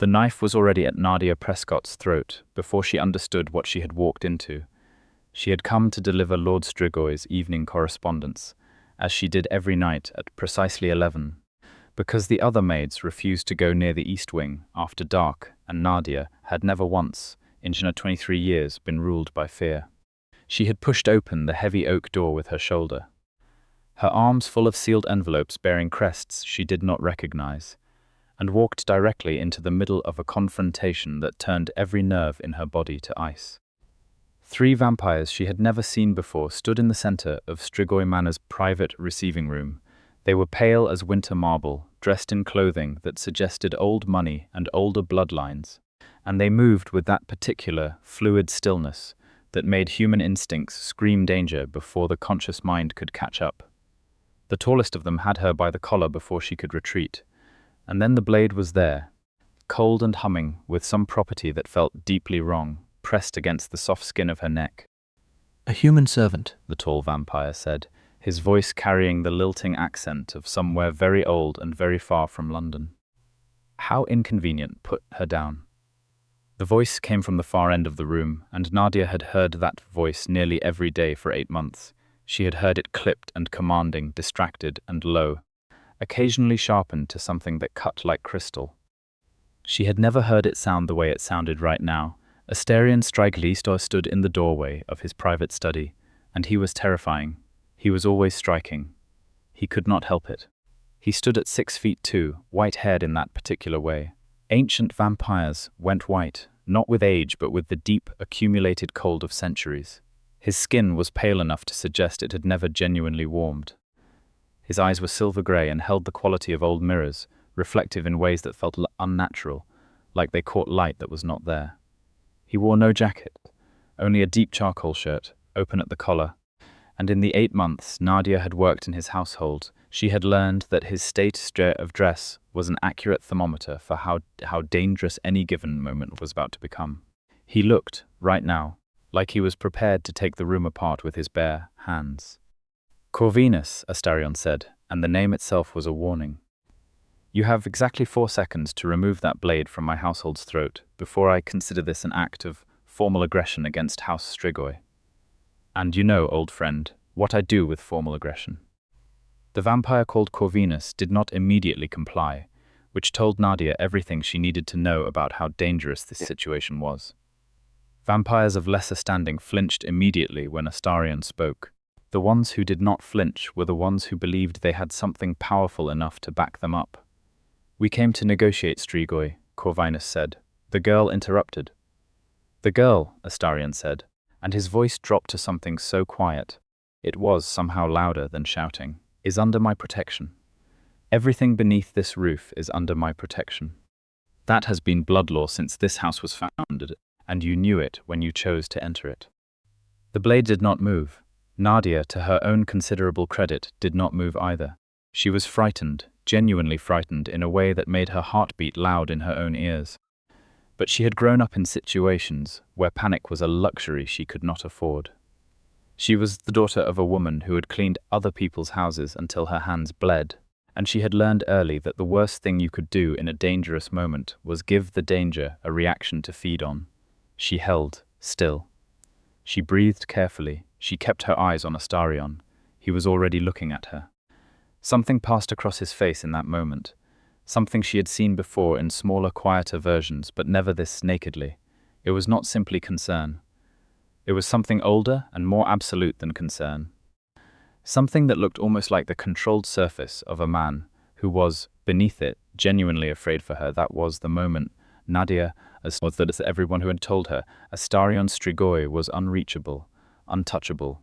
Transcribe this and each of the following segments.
The knife was already at Nadia Prescott's throat before she understood what she had walked into. She had come to deliver Lord Strigoi's evening correspondence, as she did every night at precisely 11, because the other maids refused to go near the east wing after dark, and Nadia had never once, in her 23 years, been ruled by fear. She had pushed open the heavy oak door with her shoulder, her arms full of sealed envelopes bearing crests she did not recognize, and walked directly into the middle of a confrontation that turned every nerve in her body to ice. 3 vampires she had never seen before stood in the center of Strigoi Manor's private receiving room. They were pale as winter marble, dressed in clothing that suggested old money and older bloodlines, and they moved with that particular, fluid stillness that made human instincts scream danger before the conscious mind could catch up. The tallest of them had her by the collar before she could retreat, and then the blade was there, cold and humming with some property that felt deeply wrong, pressed against the soft skin of her neck. "A human servant," the tall vampire said, his voice carrying the lilting accent of somewhere very old and very far from London. How inconvenient. Put her down. The voice came from the far end of the room, and Nadia had heard that voice nearly every day for 8 months. She had heard it clipped and commanding, distracted and low, occasionally sharpened to something that cut like crystal. She had never heard it sound the way it sounded right now. Astarion Strigoi stood in the doorway of his private study, and he was terrifying. He was always striking. He could not help it. He stood at 6 feet 2, white-haired in that particular way. Ancient vampires went white, not with age but with the deep, accumulated cold of centuries. His skin was pale enough to suggest it had never genuinely warmed. His eyes were silver-grey and held the quality of old mirrors, reflective in ways that felt unnatural, like they caught light that was not there. He wore no jacket, only a deep charcoal shirt, open at the collar, and in the 8 months Nadia had worked in his household, she had learned that his state of dress was an accurate thermometer for how dangerous any given moment was about to become. He looked, right now, like he was prepared to take the room apart with his bare hands. "Corvinus," Astarion said, and the name itself was a warning. "You have exactly 4 seconds to remove that blade from my household's throat before I consider this an act of formal aggression against House Strigoi. And you know, old friend, what I do with formal aggression." The vampire called Corvinus did not immediately comply, which told Nadia everything she needed to know about how dangerous this situation was. Vampires of lesser standing flinched immediately when Astarion spoke. The ones who did not flinch were the ones who believed they had something powerful enough to back them up. "We came to negotiate, Strigoi," Corvinus said. The girl interrupted. "The girl," Astarion said, and his voice dropped to something so quiet, it was somehow louder than shouting, "is under my protection. Everything beneath this roof is under my protection. That has been blood law since this house was founded, and you knew it when you chose to enter it." The blade did not move. Nadia, to her own considerable credit, did not move either. She was frightened, genuinely frightened, in a way that made her heart beat loud in her own ears. But she had grown up in situations where panic was a luxury she could not afford. She was the daughter of a woman who had cleaned other people's houses until her hands bled, and she had learned early that the worst thing you could do in a dangerous moment was give the danger a reaction to feed on. She held still. She breathed carefully. She kept her eyes on Astarion. He was already looking at her. Something passed across his face in that moment, something she had seen before in smaller, quieter versions, but never this nakedly. It was not simply concern. It was something older and more absolute than concern. Something that looked almost like the controlled surface of a man who was, beneath it, genuinely afraid for her. That was the moment Nadia, as was that everyone who had told her, Astarion Strigoi was unreachable, untouchable.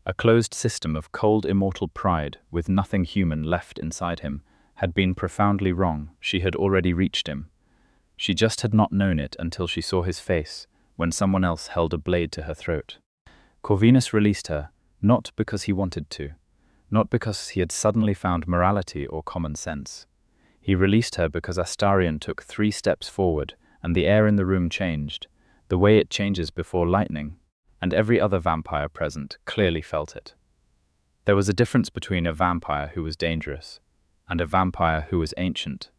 A closed system of cold immortal pride, with nothing human left inside him, had been profoundly wrong. She had already reached him. She just had not known it until she saw his face, when someone else held a blade to her throat. Corvinus released her, not because he wanted to, not because he had suddenly found morality or common sense. He released her because Astarion took 3 steps forward, and the air in the room changed, the way it changes before lightning, and every other vampire present clearly felt it. There was a difference between a vampire who was dangerous and a vampire who was ancient.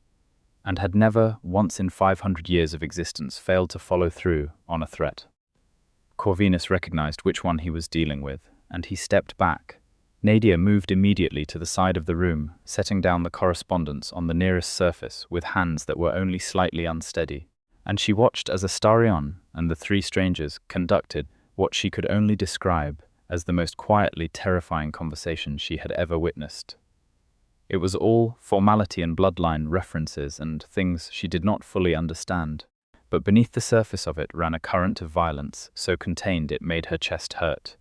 and had never, once in 500 years of existence, failed to follow through on a threat. Corvinus recognized which one he was dealing with, and he stepped back. Nadia moved immediately to the side of the room, setting down the correspondence on the nearest surface with hands that were only slightly unsteady, and she watched as Astarion and the three strangers conducted what she could only describe as the most quietly terrifying conversation she had ever witnessed. It was all formality and bloodline references and things she did not fully understand, but beneath the surface of it ran a current of violence so contained it made her chest hurt.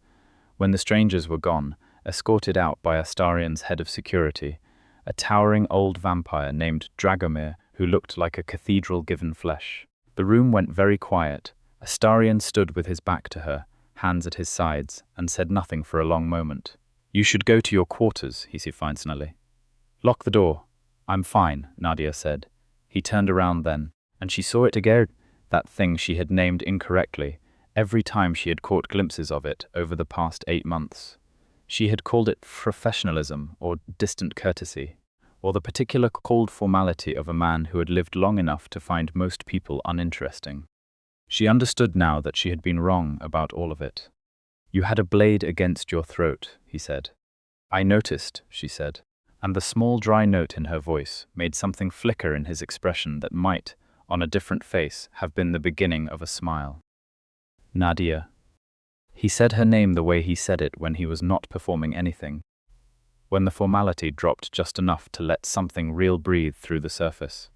When the strangers were gone, escorted out by Astarion's head of security, a towering old vampire named Dragomir who looked like a cathedral given flesh, the room went very quiet. Astarion stood with his back to her, hands at his sides, and said nothing for a long moment. "You should go to your quarters," he said finally. "Lock the door." "I'm fine," Nadia said. He turned around then, and she saw it again, that thing she had named incorrectly every time she had caught glimpses of it over the past 8 months. She had called it professionalism or distant courtesy, or the particular cold formality of a man who had lived long enough to find most people uninteresting. She understood now that she had been wrong about all of it. "You had a blade against your throat," he said. "I noticed," she said, and the small dry note in her voice made something flicker in his expression that might, on a different face, have been the beginning of a smile. "Nadia." He said her name the way he said it when he was not performing anything, when the formality dropped just enough to let something real breathe through the surface.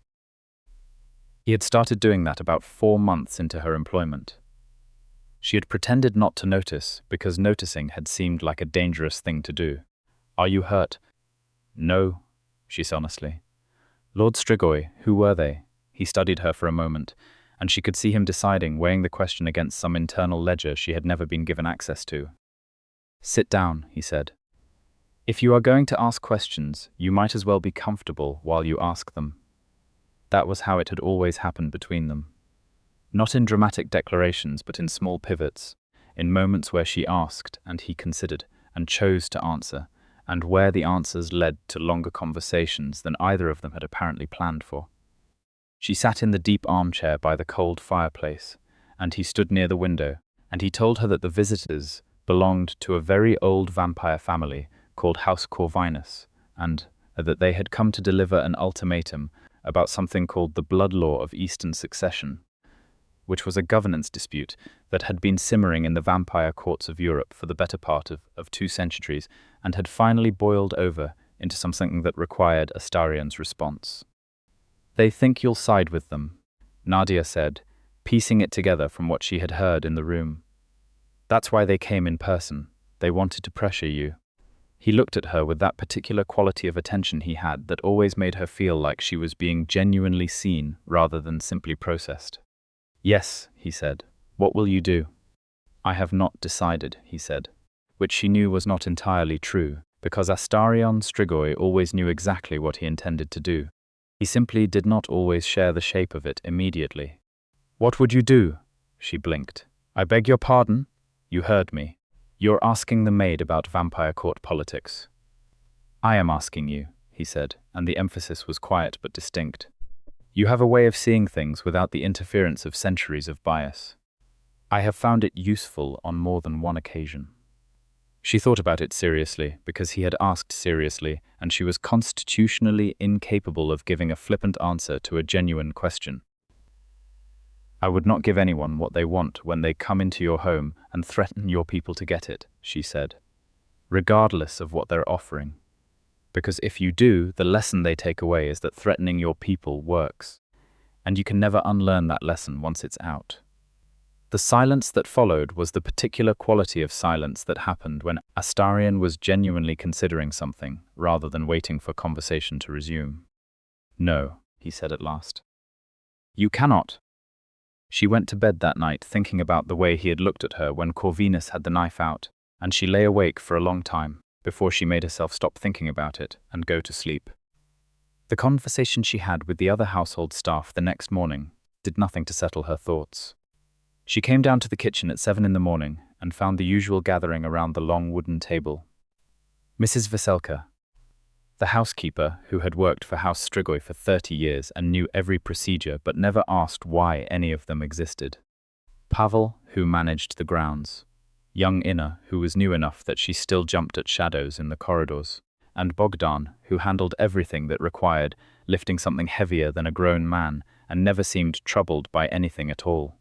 He had started doing that about 4 months into her employment. She had pretended not to notice because noticing had seemed like a dangerous thing to do. "Are you hurt?" "No," she said honestly. "Lord Strigoi, who were they?" He studied her for a moment, and she could see him deciding, weighing the question against some internal ledger she had never been given access to. "Sit down," he said. "If you are going to ask questions, you might as well be comfortable while you ask them." That was how it had always happened between them. Not in dramatic declarations, but in small pivots, in moments where she asked and he considered and chose to answer, and where the answers led to longer conversations than either of them had apparently planned for. She sat in the deep armchair by the cold fireplace, and he stood near the window, and he told her that the visitors belonged to a very old vampire family called House Corvinus, and that they had come to deliver an ultimatum about something called the blood law of Eastern succession, which was a governance dispute that had been simmering in the vampire courts of Europe for the better part of 2 centuries and had finally boiled over into something that required Astarion's response. "They think you'll side with them," Nadia said, piecing it together from what she had heard in the room. "That's why they came in person. They wanted to pressure you." He looked at her with that particular quality of attention he had that always made her feel like she was being genuinely seen rather than simply processed. "Yes," he said. "What will you do?" "I have not decided," he said, which she knew was not entirely true, because Astarion Strigoi always knew exactly what he intended to do. He simply did not always share the shape of it immediately. "What would you do?" She blinked. "I beg your pardon?" "You heard me. You're asking the maid about vampire court politics." "I am asking you," he said, and the emphasis was quiet but distinct. "You have a way of seeing things without the interference of centuries of bias. I have found it useful on more than one occasion." She thought about it seriously, because he had asked seriously, and she was constitutionally incapable of giving a flippant answer to a genuine question. "I would not give anyone what they want when they come into your home and threaten your people to get it," she said, "regardless of what they're offering. Because if you do, the lesson they take away is that threatening your people works, and you can never unlearn that lesson once it's out." The silence that followed was the particular quality of silence that happened when Astarion was genuinely considering something, rather than waiting for conversation to resume. "No," he said at last. "You cannot." She went to bed that night thinking about the way he had looked at her when Corvinus had the knife out, and she lay awake for a long time before she made herself stop thinking about it and go to sleep. The conversation she had with the other household staff the next morning did nothing to settle her thoughts. She came down to the kitchen at 7 in the morning and found the usual gathering around the long wooden table. "Mrs. Veselka." The housekeeper, who had worked for House Strigoi for 30 years and knew every procedure but never asked why any of them existed. Pavel, who managed the grounds. Young Inna, who was new enough that she still jumped at shadows in the corridors. And Bogdan, who handled everything that required lifting something heavier than a grown man and never seemed troubled by anything at all.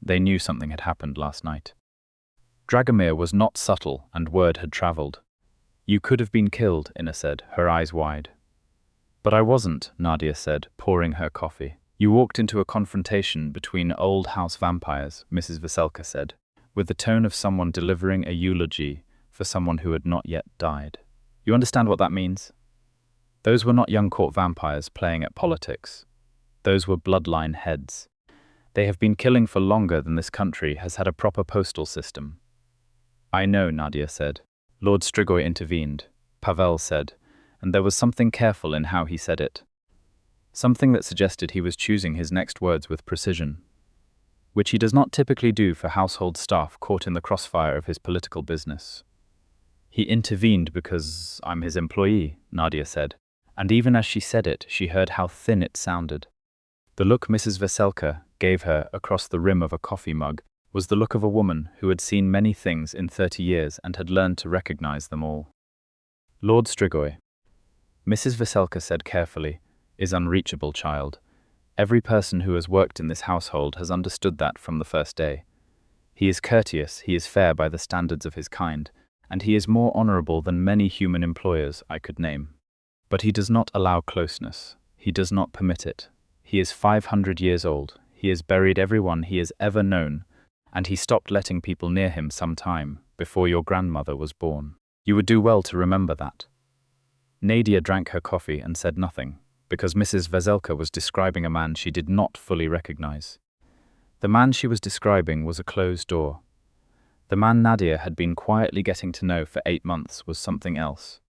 They knew something had happened last night. Dragomir was not subtle, and word had travelled. "You could have been killed," Inna said, her eyes wide. "But I wasn't," Nadia said, pouring her coffee. "You walked into a confrontation between old house vampires," Mrs. Veselka said, with the tone of someone delivering a eulogy for someone who had not yet died. "You understand what that means? Those were not young court vampires playing at politics. Those were bloodline heads. They have been killing for longer than this country has had a proper postal system." "I know," Nadia said. Lord Strigoi intervened, Pavel said, and there was something careful in how he said it. Something that suggested he was choosing his next words with precision, which he does not typically do for household staff caught in the crossfire of his political business. "He intervened because I'm his employee," Nadia said, and even as she said it, she heard how thin it sounded. The look Mrs. Veselka gave her across the rim of a coffee mug was the look of a woman who had seen many things in 30 years and had learned to recognize them all. "Lord Strigoi," Mrs. Veselka said carefully, "is unreachable, child. Every person who has worked in this household has understood that from the first day. He is courteous, he is fair by the standards of his kind, and he is more honorable than many human employers I could name. But he does not allow closeness. He does not permit it. He is 500 years old. He has buried everyone he has ever known, and he stopped letting people near him some time before your grandmother was born. You would do well to remember that." Nadia drank her coffee and said nothing, because Mrs. Veselka was describing a man she did not fully recognize. The man she was describing was a closed door. The man Nadia had been quietly getting to know for 8 months was something else.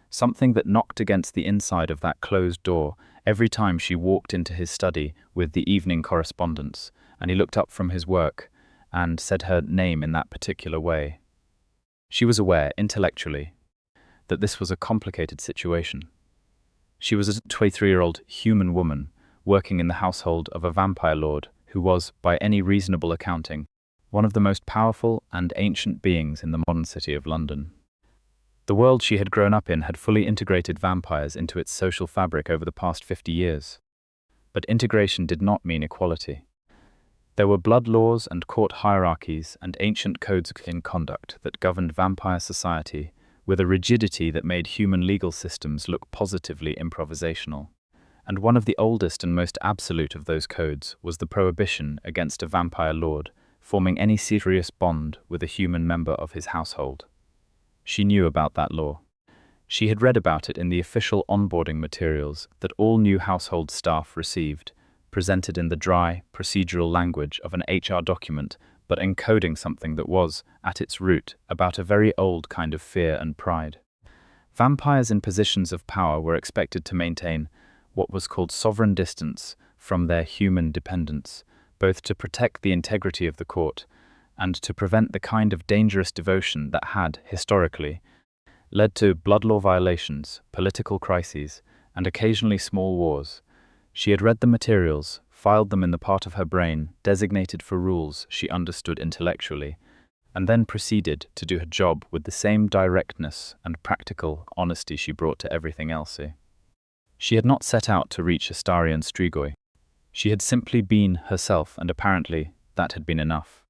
Something that knocked against the inside of that closed door every time she walked into his study with the evening correspondence, and he looked up from his work and said her name in that particular way. She was aware, intellectually, that this was a complicated situation. She was a 23-year-old human woman working in the household of a vampire lord who was, by any reasonable accounting, one of the most powerful and ancient beings in the modern city of London. The world she had grown up in had fully integrated vampires into its social fabric over the past 50 years. But integration did not mean equality. There were blood laws and court hierarchies and ancient codes in conduct that governed vampire society with a rigidity that made human legal systems look positively improvisational. And one of the oldest and most absolute of those codes was the prohibition against a vampire lord forming any serious bond with a human member of his household. She knew about that law. She had read about it in the official onboarding materials that all new household staff received, presented in the dry, procedural language of an HR document, but encoding something that was, at its root, about a very old kind of fear and pride. Vampires in positions of power were expected to maintain what was called sovereign distance from their human dependents, both to protect the integrity of the court and to prevent the kind of dangerous devotion that had, historically, led to blood law violations, political crises, and occasionally small wars. She had read the materials, filed them in the part of her brain designated for rules she understood intellectually, and then proceeded to do her job with the same directness and practical honesty she brought to everything else. She had not set out to reach Astarion Strigoi. She had simply been herself, and apparently that had been enough.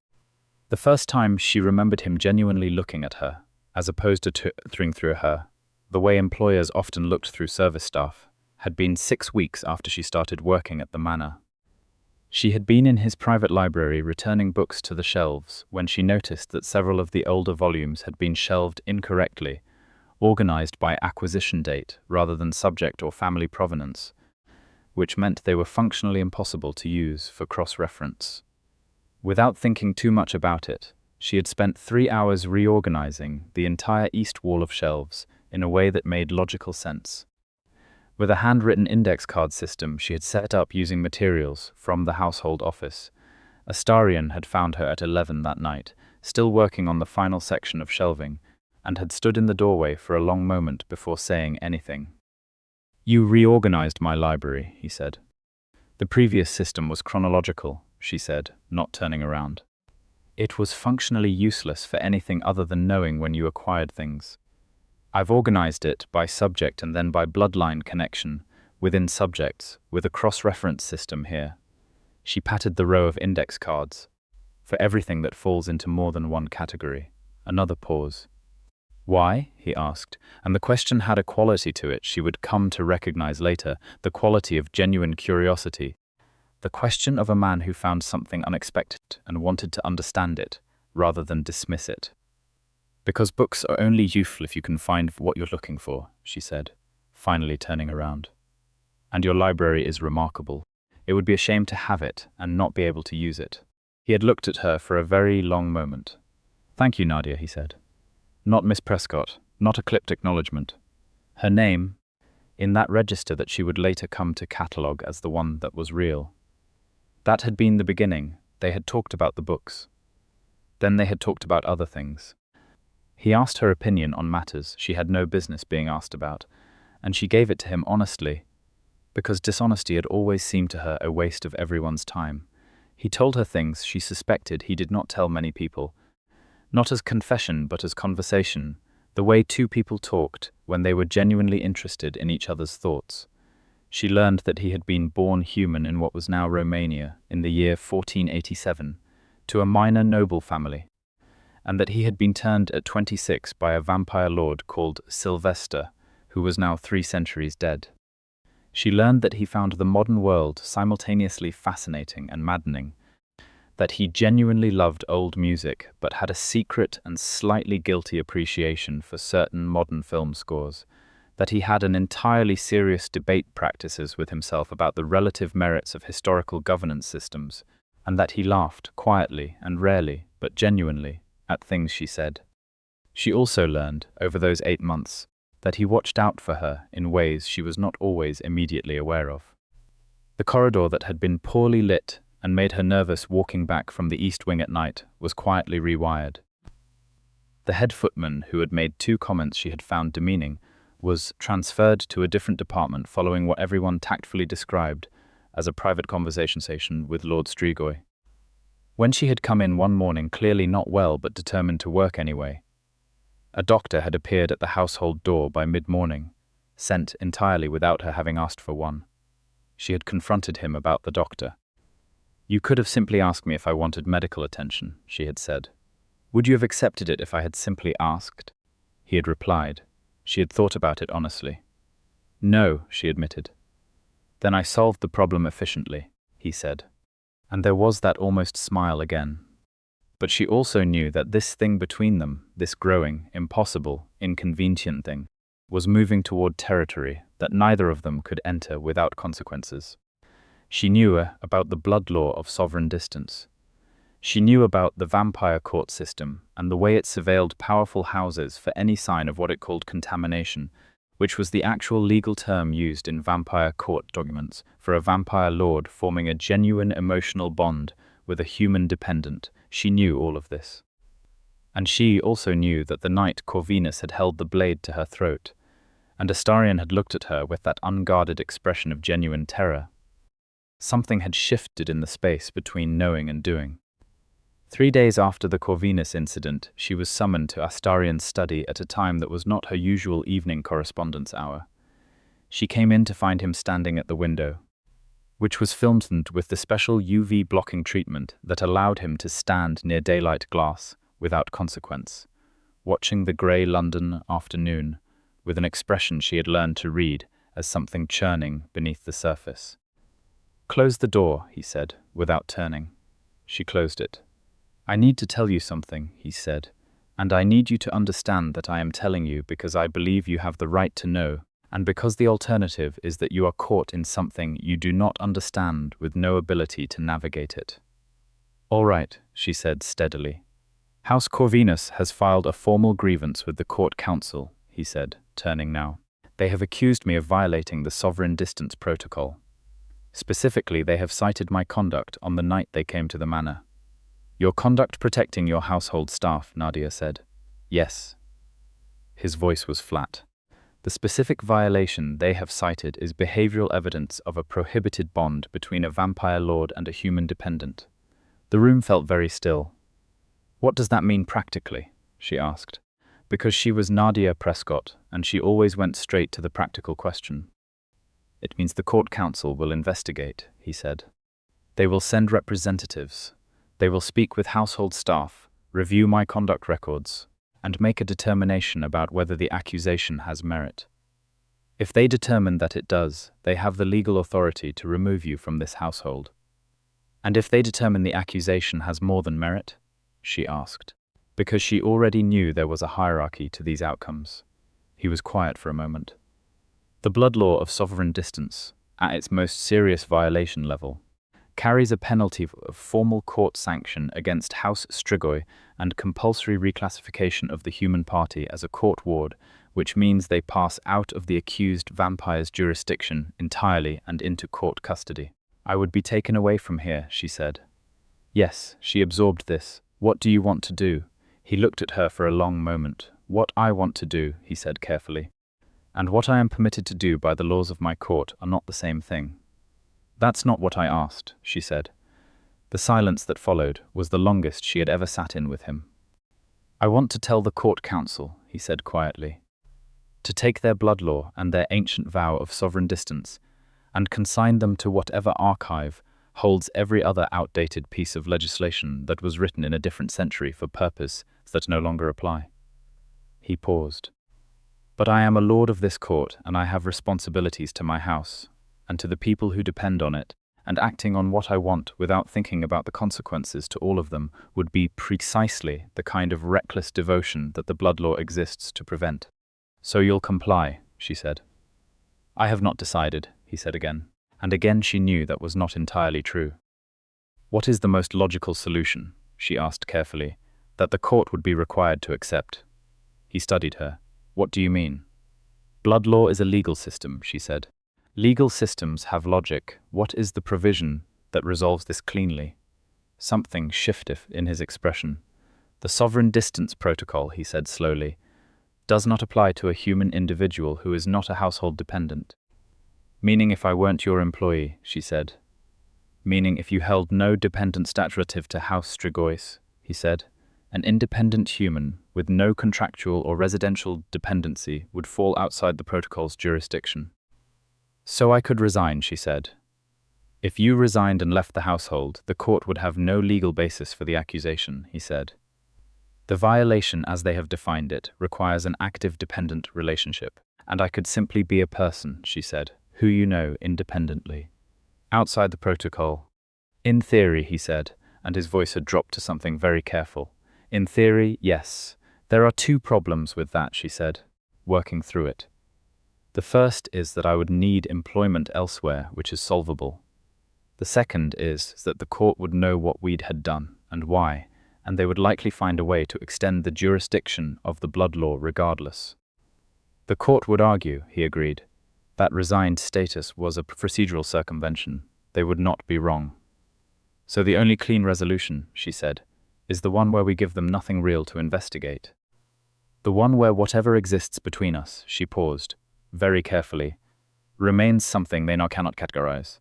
The first time she remembered him genuinely looking at her, as opposed to tearing through her, the way employers often looked through service staff, had been 6 weeks after she started working at the manor. She had been in his private library returning books to the shelves when she noticed that several of the older volumes had been shelved incorrectly, organized by acquisition date rather than subject or family provenance, which meant they were functionally impossible to use for cross-reference. Without thinking too much about it, she had spent 3 hours reorganizing the entire east wall of shelves in a way that made logical sense. With a handwritten index card system she had set up using materials from the household office, Astarion had found her at 11 that night, still working on the final section of shelving, and had stood in the doorway for a long moment before saying anything. "You reorganized my library," he said. "The previous system was chronological," she said, not turning around. "It was functionally useless for anything other than knowing when you acquired things. I've organized it by subject and then by bloodline connection, within subjects, with a cross-reference system here." She patted the row of index cards. "For everything that falls into more than one category." Another pause. "Why?" he asked, and the question had a quality to it she would come to recognize later, the quality of genuine curiosity. The question of a man who found something unexpected and wanted to understand it, rather than dismiss it. "Because books are only useful if you can find what you're looking for," she said, finally turning around. "And your library is remarkable. It would be a shame to have it and not be able to use it." He had looked at her for a very long moment. "Thank you, Nadia," he said. Not Miss Prescott, not a clipped acknowledgement. Her name, in that register that she would later come to catalogue as the one that was real. That had been the beginning. They had talked about the books. Then they had talked about other things. He asked her opinion on matters she had no business being asked about, and she gave it to him honestly, because dishonesty had always seemed to her a waste of everyone's time. He told her things she suspected he did not tell many people, not as confession but as conversation, the way two people talked when they were genuinely interested in each other's thoughts. She learned that he had been born human in what was now Romania in the year 1487, to a minor noble family, and that he had been turned at 26 by a vampire lord called Sylvester, who was now 3 centuries dead. She learned that he found the modern world simultaneously fascinating and maddening, that he genuinely loved old music but had a secret and slightly guilty appreciation for certain modern film scores, that he had an entirely serious debate practices with himself about the relative merits of historical governance systems, and that he laughed quietly and rarely, but genuinely, at things she said. She also learned, over those 8 months, that he watched out for her in ways she was not always immediately aware of. The corridor that had been poorly lit and made her nervous walking back from the East Wing at night was quietly rewired. The head footman, who had made 2 comments she had found demeaning, was transferred to a different department following what everyone tactfully described as a private conversation session with Lord Strigoi. When she had come in one morning clearly not well but determined to work anyway, a doctor had appeared at the household door by mid-morning, sent entirely without her having asked for one. She had confronted him about the doctor. "You could have simply asked me if I wanted medical attention," she had said. "Would you have accepted it if I had simply asked?" He had replied. She had thought about it honestly. "No," she admitted. "Then I solved the problem efficiently," he said. And there was that almost smile again. But she also knew that this thing between them, this growing, impossible, inconvenient thing, was moving toward territory that neither of them could enter without consequences. She knew about the blood law of sovereign distance. She knew about the vampire court system and the way it surveilled powerful houses for any sign of what it called contamination, which was the actual legal term used in vampire court documents for a vampire lord forming a genuine emotional bond with a human dependent. She knew all of this. And she also knew that the night Corvinus had held the blade to her throat, and Astarion had looked at her with that unguarded expression of genuine terror. Something had shifted in the space between knowing and doing. 3 days after the Corvinus incident, she was summoned to Astarion's study at a time that was not her usual evening correspondence hour. She came in to find him standing at the window, which was filmed with the special UV blocking treatment that allowed him to stand near daylight glass without consequence, watching the grey London afternoon with an expression she had learned to read as something churning beneath the surface. "Close the door," he said, without turning. She closed it. "I need to tell you something," he said, "and I need you to understand that I am telling you because I believe you have the right to know, and because the alternative is that you are caught in something you do not understand with no ability to navigate it." "All right," she said steadily. "House Corvinus has filed a formal grievance with the court council," he said, turning now. "They have accused me of violating the sovereign distance protocol. Specifically, they have cited my conduct on the night they came to the manor." "Your conduct protecting your household staff," Nadia said. "Yes." His voice was flat. The specific violation they have cited is behavioral evidence of a prohibited bond between a vampire lord and a human dependent. The room felt very still. What does that mean practically? She asked, because she was Nadia Prescott, and she always went straight to the practical question. It means the court council will investigate, he said. They will send representatives. They will speak with household staff, review my conduct records, and make a determination about whether the accusation has merit. If they determine that it does, they have the legal authority to remove you from this household. And if they determine the accusation has more than merit? She asked, because she already knew there was a hierarchy to these outcomes. He was quiet for a moment. The blood law of sovereign distance, at its most serious violation level, carries a penalty of formal court sanction against House Strigoi and compulsory reclassification of the human party as a court ward, which means they pass out of the accused vampire's jurisdiction entirely and into court custody. I would be taken away from here, she said. Yes, she absorbed this. What do you want to do? He looked at her for a long moment. What I want to do, he said carefully. And what I am permitted to do by the laws of my court are not the same thing. That's not what I asked, she said. The silence that followed was the longest she had ever sat in with him. I want to tell the court council, he said quietly, to take their blood law and their ancient vow of sovereign distance and consign them to whatever archive holds every other outdated piece of legislation that was written in a different century for purposes that no longer apply. He paused. But I am a lord of this court, and I have responsibilities to my house, and to the people who depend on it, and acting on what I want without thinking about the consequences to all of them would be precisely the kind of reckless devotion that the blood law exists to prevent. So you'll comply, she said. I have not decided, he said again, and again she knew that was not entirely true. What is the most logical solution, she asked carefully, that the court would be required to accept? He studied her. What do you mean? Blood law is a legal system, she said. Legal systems have logic. What is the provision that resolves this cleanly? Something shifteth in his expression. The sovereign distance protocol, he said slowly, does not apply to a human individual who is not a household dependent. Meaning if I weren't your employee, she said. Meaning if you held no dependent status relative to House Strigoi, he said. An independent human with no contractual or residential dependency would fall outside the protocol's jurisdiction. So I could resign, she said. If you resigned and left the household, the court would have no legal basis for the accusation, he said. The violation, as they have defined it, requires an active dependent relationship, and I could simply be a person, she said, who you know independently. Outside the protocol. In theory, he said, and his voice had dropped to something very careful. In theory, yes. There are two problems with that, she said, working through it. The first is that I would need employment elsewhere, which is solvable. The second is that the court would know what we'd had done and why, and they would likely find a way to extend the jurisdiction of the blood law regardless. The court would argue, he agreed, that resigned status was a procedural circumvention. They would not be wrong. So the only clean resolution, she said, is the one where we give them nothing real to investigate. The one where whatever exists between us, she paused, very carefully, remains something they now cannot categorize.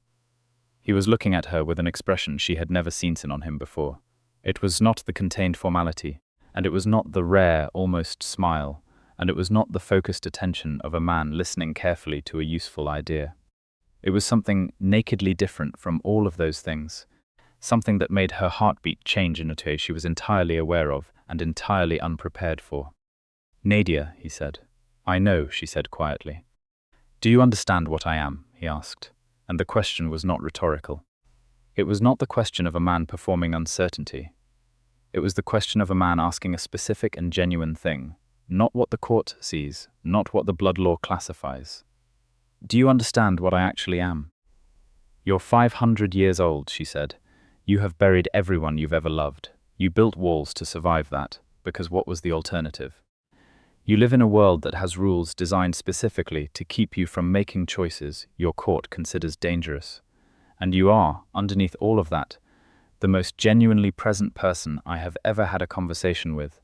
He was looking at her with an expression she had never seen on him before. It was not the contained formality, and it was not the rare, almost smile, and it was not the focused attention of a man listening carefully to a useful idea. It was something nakedly different from all of those things, something that made her heartbeat change in a way she was entirely aware of and entirely unprepared for. Nadia, he said. I know, she said quietly. Do you understand what I am? He asked, and the question was not rhetorical. It was not the question of a man performing uncertainty. It was the question of a man asking a specific and genuine thing, not what the court sees, not what the blood law classifies. Do you understand what I actually am? You're 500 years old, she said. You have buried everyone you've ever loved. You built walls to survive that, because what was the alternative? You live in a world that has rules designed specifically to keep you from making choices your court considers dangerous. And you are, underneath all of that, the most genuinely present person I have ever had a conversation with.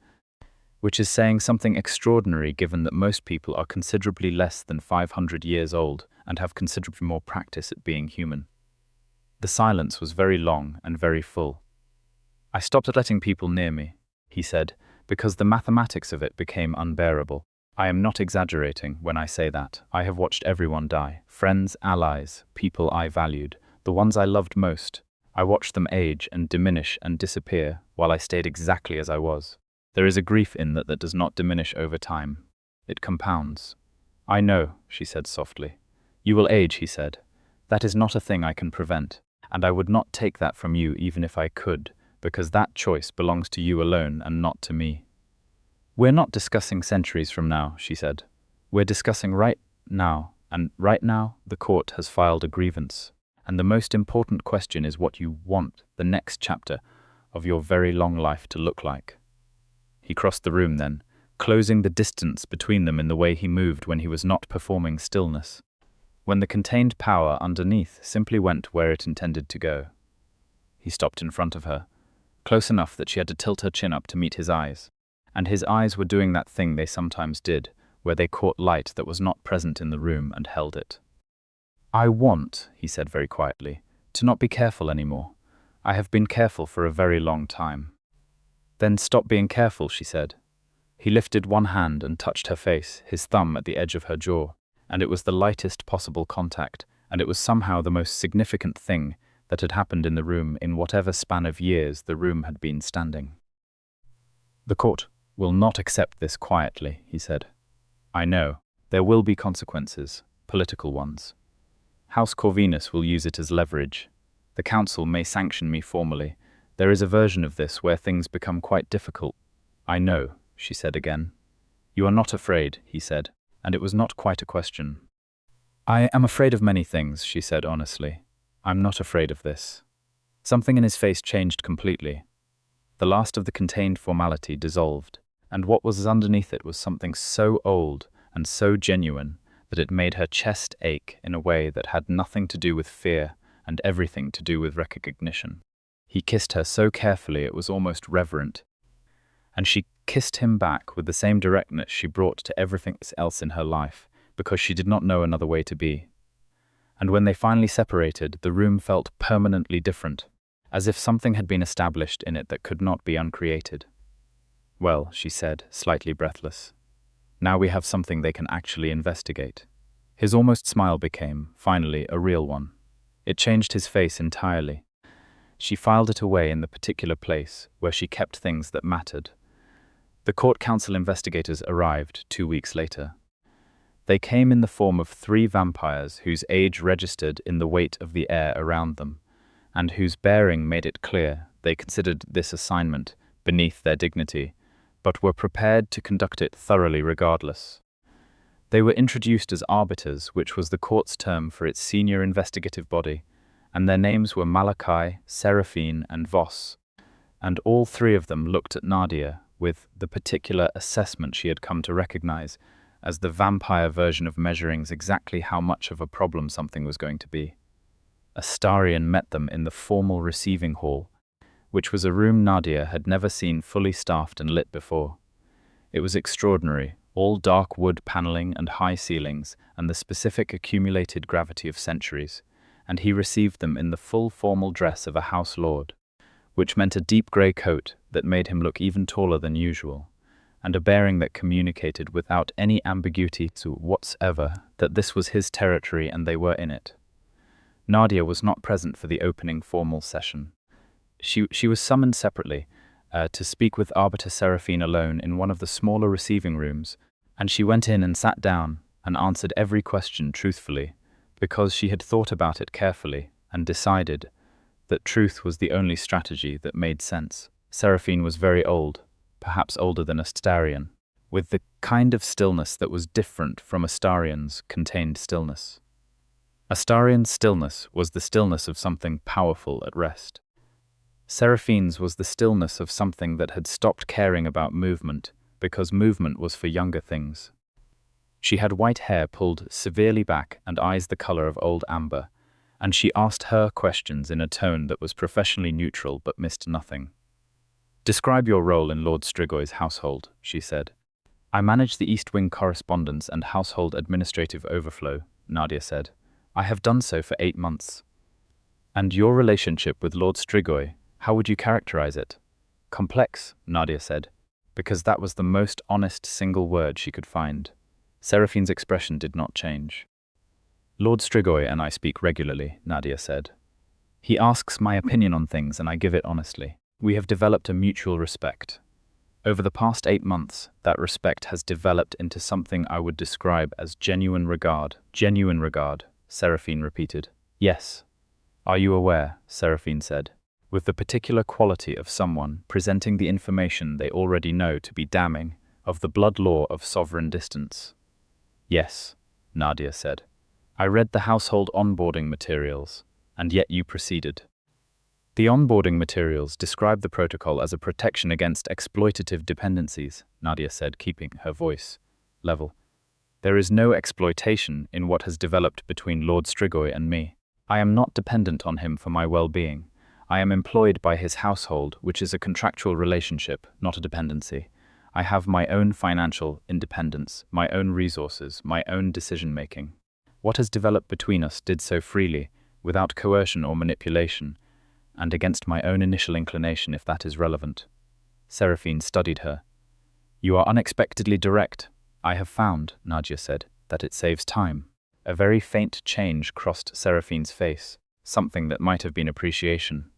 which is saying something extraordinary given that most people are considerably less than 500 years old and have considerably more practice at being human. The silence was very long and very full. I stopped at letting people near me, he said, because the mathematics of it became unbearable. I am not exaggerating when I say that. I have watched everyone die. Friends, allies, people I valued, the ones I loved most. I watched them age and diminish and disappear while I stayed exactly as I was. There is a grief in that does not diminish over time. It compounds. I know, she said softly. You will age, he said. That is not a thing I can prevent, and I would not take that from you even if I could, because that choice belongs to you alone and not to me. We're not discussing centuries from now, she said. We're discussing right now, and right now the court has filed a grievance, and the most important question is what you want the next chapter of your very long life to look like. He crossed the room then, closing the distance between them in the way he moved when he was not performing stillness, when the contained power underneath simply went where it intended to go. He stopped in front of her, close enough that she had to tilt her chin up to meet his eyes, and his eyes were doing that thing they sometimes did, where they caught light that was not present in the room and held it. I want, he said very quietly, to not be careful anymore. I have been careful for a very long time. Then stop being careful, she said. He lifted one hand and touched her face, his thumb at the edge of her jaw, and it was the lightest possible contact, and it was somehow the most significant thing that had happened in the room in whatever span of years the room had been standing. The court will not accept this quietly, he said. I know. There will be consequences, political ones. House Corvinus will use it as leverage. The council may sanction me formally. There is a version of this where things become quite difficult. I know, she said again. You are not afraid, he said, and it was not quite a question. I am afraid of many things, she said honestly. I'm not afraid of this. Something in his face changed completely. The last of the contained formality dissolved, and what was underneath it was something so old and so genuine that it made her chest ache in a way that had nothing to do with fear and everything to do with recognition. He kissed her so carefully it was almost reverent, and she kissed him back with the same directness she brought to everything else in her life, because she did not know another way to be. And when they finally separated, the room felt permanently different, as if something had been established in it that could not be uncreated. Well, she said, slightly breathless. Now we have something they can actually investigate. His almost smile became, finally, a real one. It changed his face entirely. She filed it away in the particular place where she kept things that mattered. The court council investigators arrived 2 weeks later. They came in the form of 3 vampires whose age registered in the weight of the air around them, and whose bearing made it clear they considered this assignment beneath their dignity, but were prepared to conduct it thoroughly regardless. They were introduced as arbiters, which was the court's term for its senior investigative body, and their names were Malachi, Seraphine, and Voss, and all 3 of them looked at Nadia with the particular assessment she had come to recognize as the vampire version of measuring exactly how much of a problem something was going to be. Astarion met them in the formal receiving hall, which was a room Nadia had never seen fully staffed and lit before. It was extraordinary, all dark wood paneling and high ceilings, and the specific accumulated gravity of centuries, and he received them in the full formal dress of a house lord, which meant a deep grey coat that made him look even taller than usual, and a bearing that communicated without any ambiguity whatsoever that this was his territory and they were in it. Nadia was not present for the opening formal session. She was summoned separately to speak with Arbiter Seraphine alone in one of the smaller receiving rooms, and she went in and sat down and answered every question truthfully, because she had thought about it carefully and decided that truth was the only strategy that made sense. Seraphine was very old, perhaps older than Astarion, with the kind of stillness that was different from Astarion's contained stillness. Astarion's stillness was the stillness of something powerful at rest. Seraphine's was the stillness of something that had stopped caring about movement, because movement was for younger things. She had white hair pulled severely back and eyes the color of old amber, and she asked her questions in a tone that was professionally neutral but missed nothing. Describe your role in Lord Strigoi's household, she said. I manage the East Wing correspondence and household administrative overflow, Nadia said. I have done so for 8 months. And your relationship with Lord Strigoi, how would you characterize it? Complex, Nadia said, because that was the most honest single word she could find. Seraphine's expression did not change. Lord Strigoi and I speak regularly, Nadia said. He asks my opinion on things and I give it honestly. We have developed a mutual respect. Over the past 8 months, that respect has developed into something I would describe as genuine regard. Genuine regard, Seraphine repeated. Yes. Are you aware, Seraphine said, with the particular quality of someone presenting the information they already know to be damning, of the blood law of sovereign distance? Yes, Nadia said. I read the household onboarding materials, and yet you proceeded. The onboarding materials describe the protocol as a protection against exploitative dependencies, Nadia said, keeping her voice level. There is no exploitation in what has developed between Lord Strigoi and me. I am not dependent on him for my well-being. I am employed by his household, which is a contractual relationship, not a dependency. I have my own financial independence, my own resources, my own decision-making. What has developed between us did so freely, without coercion or manipulation, and against my own initial inclination, if that is relevant. Seraphine studied her. You are unexpectedly direct. I have found, Nadia said, that it saves time. A very faint change crossed Seraphine's face, something that might have been appreciation.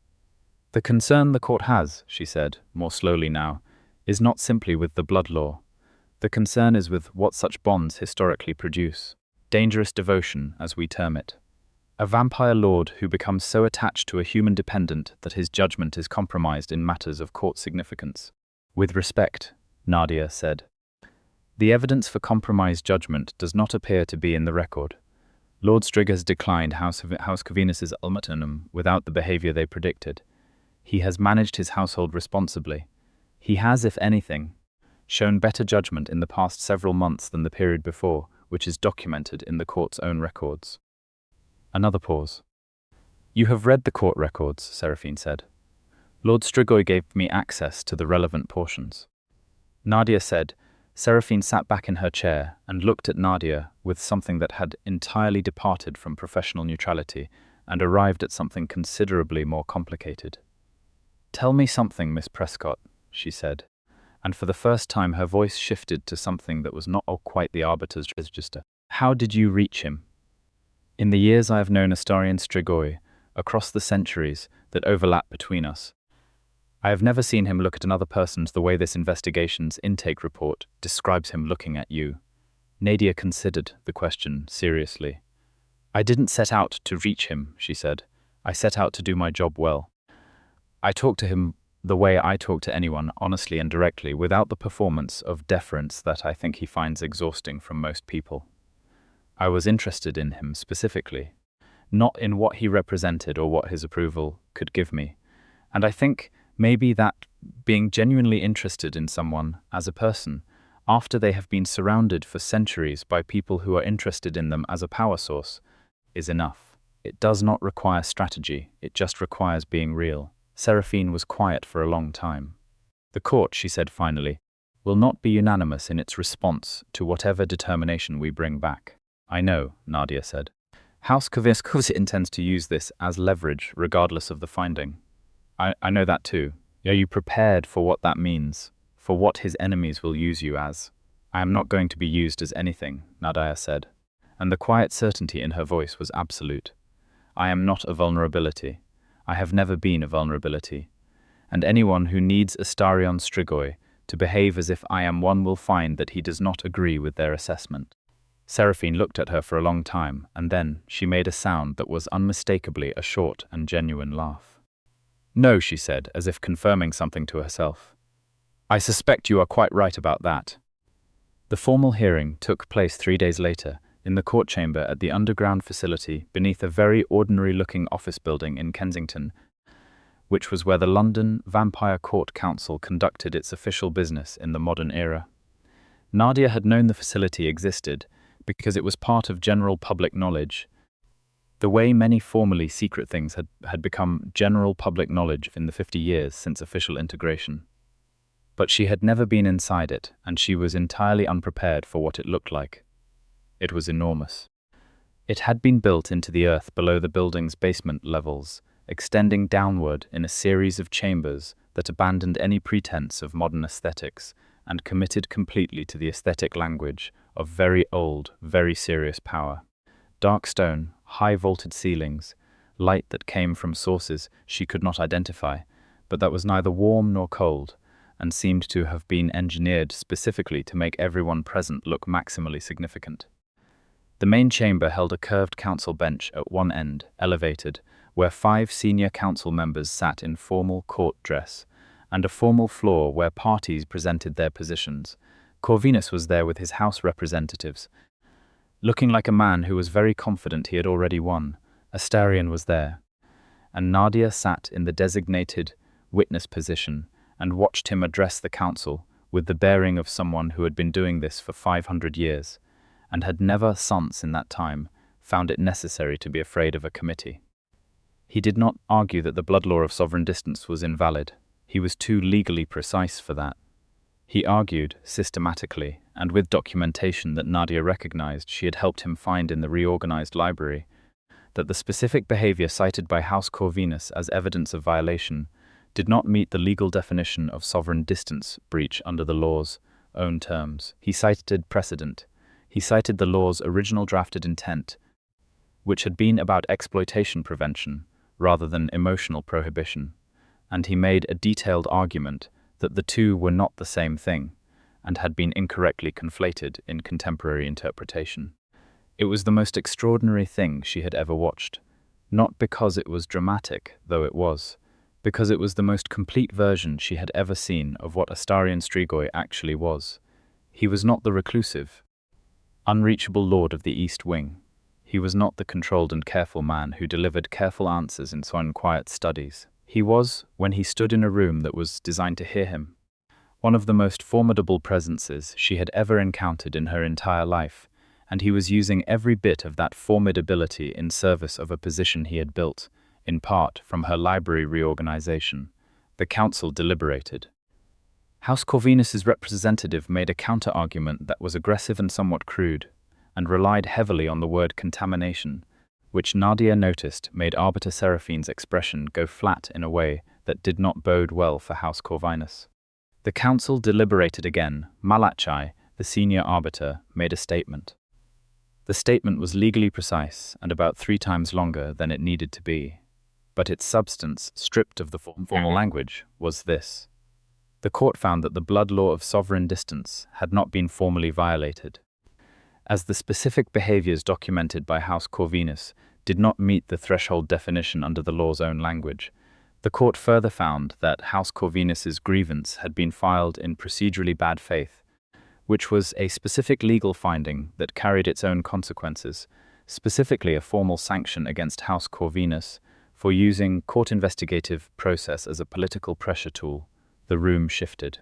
The concern the court has, she said, more slowly now, is not simply with the blood law. The concern is with what such bonds historically produce. Dangerous devotion, as we term it. A vampire lord who becomes so attached to a human dependent that his judgment is compromised in matters of court significance. With respect, Nadia said. The evidence for compromised judgment does not appear to be in the record. Lord Strigoi has declined House Corvinus's ultimatum without the behavior they predicted. He has managed his household responsibly. He has, if anything, shown better judgment in the past several months than the period before, which is documented in the court's own records. Another pause. You have read the court records, Seraphine said. Lord Strigoi gave me access to the relevant portions. Nadia said. Seraphine sat back in her chair and looked at Nadia with something that had entirely departed from professional neutrality and arrived at something considerably more complicated. Tell me something, Miss Prescott, she said, and for the first time her voice shifted to something that was not quite the arbiter's register. How did you reach him? In the years I have known Astarion Strigoi, across the centuries that overlap between us, I have never seen him look at another person the way this investigation's intake report describes him looking at you. Nadia considered the question seriously. I didn't set out to reach him, she said. I set out to do my job well. I talked to him the way I talk to anyone, honestly and directly, without the performance of deference that I think he finds exhausting from most people. I was interested in him specifically, not in what he represented or what his approval could give me. And I think maybe that being genuinely interested in someone as a person, after they have been surrounded for centuries by people who are interested in them as a power source, is enough. It does not require strategy, it just requires being real. Seraphine was quiet for a long time. The court, she said finally, will not be unanimous in its response to whatever determination we bring back. I know, Nadia said. House Corvinus intends to use this as leverage regardless of the finding. I know that too. Are you prepared for what that means? For what his enemies will use you as? I am not going to be used as anything, Nadia said, and the quiet certainty in her voice was absolute. I am not a vulnerability. I have never been a vulnerability. And anyone who needs Astarion Strigoi to behave as if I am one will find that he does not agree with their assessment. Seraphine looked at her for a long time, and then she made a sound that was unmistakably a short and genuine laugh. No, she said, as if confirming something to herself. I suspect you are quite right about that. The formal hearing took place 3 days later, in the court chamber at the underground facility beneath a very ordinary-looking office building in Kensington, which was where the London Vampire Court Council conducted its official business in the modern era. Nadia had known the facility existed because it was part of general public knowledge, the way many formerly secret things had become general public knowledge in the 50 years since official integration. But she had never been inside it, and she was entirely unprepared for what it looked like. It was enormous. It had been built into the earth below the building's basement levels, extending downward in a series of chambers that abandoned any pretense of modern aesthetics and committed completely to the aesthetic language of very old, very serious power. Dark stone, high-vaulted ceilings, light that came from sources she could not identify, but that was neither warm nor cold, and seemed to have been engineered specifically to make everyone present look maximally significant. The main chamber held a curved council bench at one end, elevated, where 5 senior council members sat in formal court dress, and a formal floor where parties presented their positions. Corvinus was there with his house representatives, looking like a man who was very confident he had already won. Astarion was there, and Nadia sat in the designated witness position and watched him address the council with the bearing of someone who had been doing this for 500 years, and had never since in that time found it necessary to be afraid of a committee. He did not argue that the blood law of sovereign distance was invalid. He was too legally precise for that. He argued, systematically, and with documentation that Nadia recognized she had helped him find in the reorganized library, that the specific behavior cited by House Corvinus as evidence of violation did not meet the legal definition of sovereign distance breach under the law's own terms. He cited precedent. He cited the law's original drafted intent, which had been about exploitation prevention rather than emotional prohibition, and he made a detailed argument that the two were not the same thing and had been incorrectly conflated in contemporary interpretation. It was the most extraordinary thing she had ever watched, not because it was dramatic, though it was, because it was the most complete version she had ever seen of what Astarion Strigoi actually was. He was not the reclusive, unreachable lord of the East Wing. He was not the controlled and careful man who delivered careful answers in some quiet studies. He was, when he stood in a room that was designed to hear him, one of the most formidable presences she had ever encountered in her entire life, and he was using every bit of that formidability in service of a position he had built, in part from her library reorganization. The council deliberated. House Corvinus's representative made a counter-argument that was aggressive and somewhat crude, and relied heavily on the word contamination, which Nadia noticed made Arbiter Seraphine's expression go flat in a way that did not bode well for House Corvinus. The council deliberated again. Malachi, the senior arbiter, made a statement. The statement was legally precise and about 3 times longer than it needed to be, but its substance, stripped of the formal language, was this. The court found that the blood law of sovereign distance had not been formally violated, as the specific behaviors documented by House Corvinus did not meet the threshold definition under the law's own language. The court further found that House Corvinus's grievance had been filed in procedurally bad faith, which was a specific legal finding that carried its own consequences, specifically a formal sanction against House Corvinus for using court investigative process as a political pressure tool. The room shifted.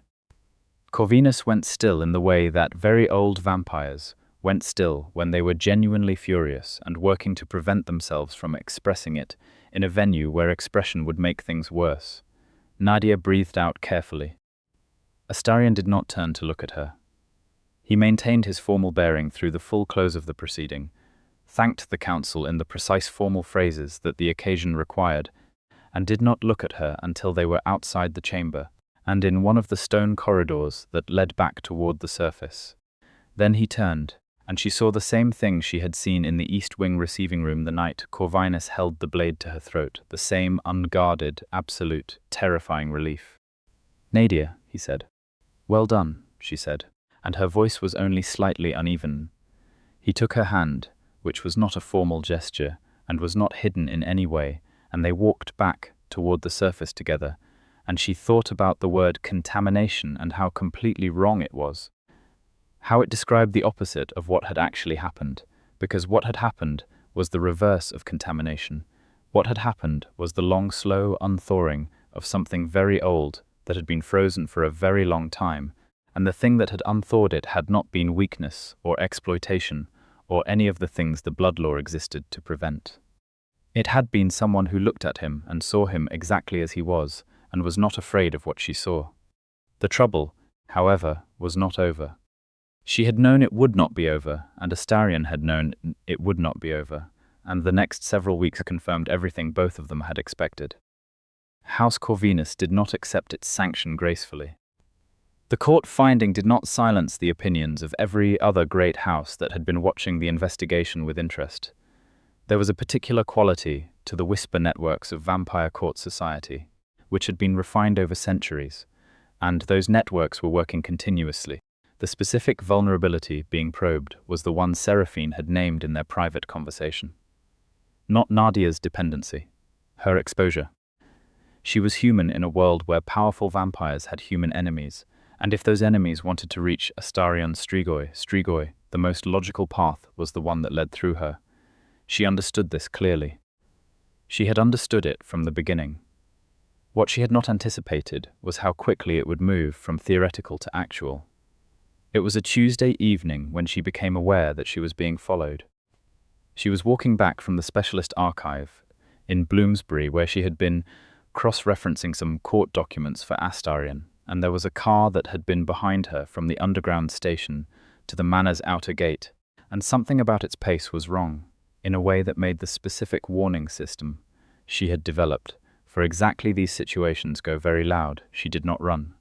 Corvinus went still in the way that very old vampires went still when they were genuinely furious and working to prevent themselves from expressing it in a venue where expression would make things worse. Nadia breathed out carefully. Astarion did not turn to look at her. He maintained his formal bearing through the full close of the proceeding, thanked the council in the precise formal phrases that the occasion required, and did not look at her until they were outside the chamber and in one of the stone corridors that led back toward the surface. Then he turned, and she saw the same thing she had seen in the East Wing receiving room the night Corvinus held the blade to her throat, the same unguarded, absolute, terrifying relief. "Nadia," he said. "Well done," she said, and her voice was only slightly uneven. He took her hand, which was not a formal gesture, and was not hidden in any way, and they walked back toward the surface together, and she thought about the word contamination and how completely wrong it was. How it described the opposite of what had actually happened, because what had happened was the reverse of contamination. What had happened was the long, slow unthawing of something very old that had been frozen for a very long time, and the thing that had unthawed it had not been weakness or exploitation or any of the things the blood law existed to prevent. It had been someone who looked at him and saw him exactly as he was, and was not afraid of what she saw. The trouble, however, was not over. She had known it would not be over, and Astarion had known it would not be over, and the next several weeks confirmed everything both of them had expected. House Corvinus did not accept its sanction gracefully. The court finding did not silence the opinions of every other great house that had been watching the investigation with interest. There was a particular quality to the whisper networks of vampire court society, which had been refined over centuries, and those networks were working continuously. The specific vulnerability being probed was the one Seraphine had named in their private conversation. Not Nadia's dependency, her exposure. She was human in a world where powerful vampires had human enemies, and if those enemies wanted to reach Astarion Strigoi, the most logical path was the one that led through her. She understood this clearly. She had understood it from the beginning. What she had not anticipated was how quickly it would move from theoretical to actual. It was a Tuesday evening when she became aware that she was being followed. She was walking back from the specialist archive in Bloomsbury where she had been cross-referencing some court documents for Astarion, and there was a car that had been behind her from the underground station to the manor's outer gate, and something about its pace was wrong, in a way that made the specific warning system she had developed for exactly these situations go very loud. She did not run.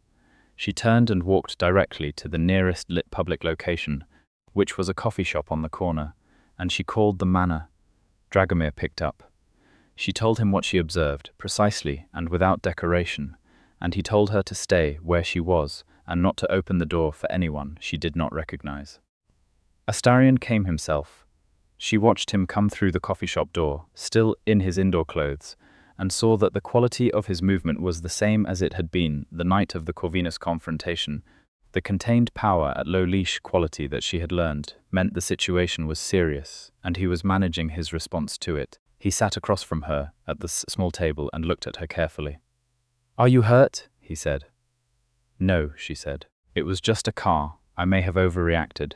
She turned and walked directly to the nearest lit public location, which was a coffee shop on the corner, and she called the manor. Dragomir picked up. She told him what she observed, precisely and without decoration, and he told her to stay where she was and not to open the door for anyone she did not recognize. Astarion came himself. She watched him come through the coffee shop door, still in his indoor clothes, and saw that the quality of his movement was the same as it had been the night of the Corvinus confrontation. The contained power at low leash quality that she had learned meant the situation was serious, and he was managing his response to it. He sat across from her at the small table and looked at her carefully. "Are you hurt?" he said. "No," she said. "It was just a car. I may have overreacted."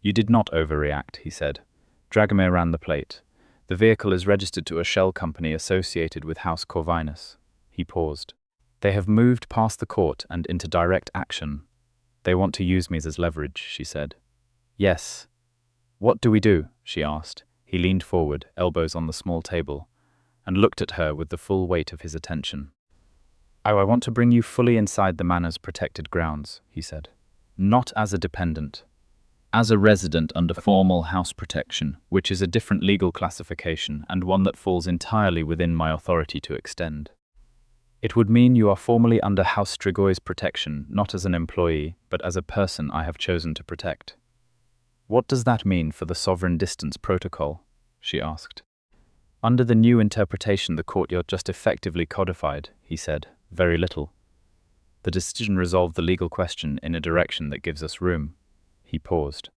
"You did not overreact," he said. Dragomir ran the plate. "The vehicle is registered to a shell company associated with House Corvinus." He paused. "They have moved past the court and into direct action. They want to use me as leverage," she said. "Yes." "What do we do?" she asked. He leaned forward, elbows on the small table, and looked at her with the full weight of his attention. I want to bring you fully inside the manor's protected grounds," he said. "Not as a dependent. As a resident under formal house protection, which is a different legal classification and one that falls entirely within my authority to extend. It would mean you are formally under House Strigoi's protection, not as an employee, but as a person I have chosen to protect." "What does that mean for the sovereign distance protocol?" she asked. "Under the new interpretation the courtyard just effectively codified," he said. "Very little. The decision resolved the legal question in a direction that gives us room." He paused.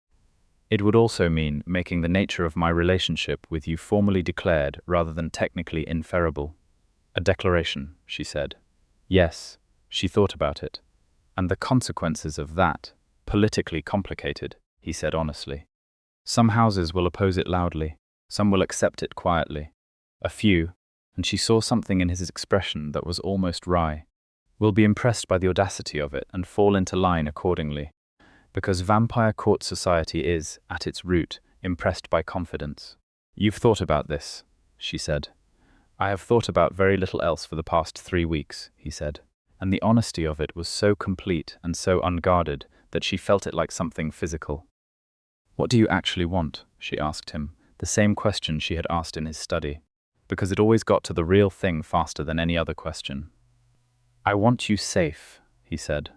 "It would also mean making the nature of my relationship with you formally declared rather than technically inferable." "A declaration," she said. Yes, she thought about it. "And the consequences of that, politically complicated," he said honestly. "Some houses will oppose it loudly. Some will accept it quietly. A few," and she saw something in his expression that was almost wry, "will be impressed by the audacity of it and fall into line accordingly. Because vampire court society is, at its root, impressed by confidence." "You've thought about this," she said. "I have thought about very little else for the past 3 weeks," he said, and the honesty of it was so complete and so unguarded that she felt it like something physical. "What do you actually want?" she asked him, the same question she had asked in his study, because it always got to the real thing faster than any other question. "I want you safe," he said.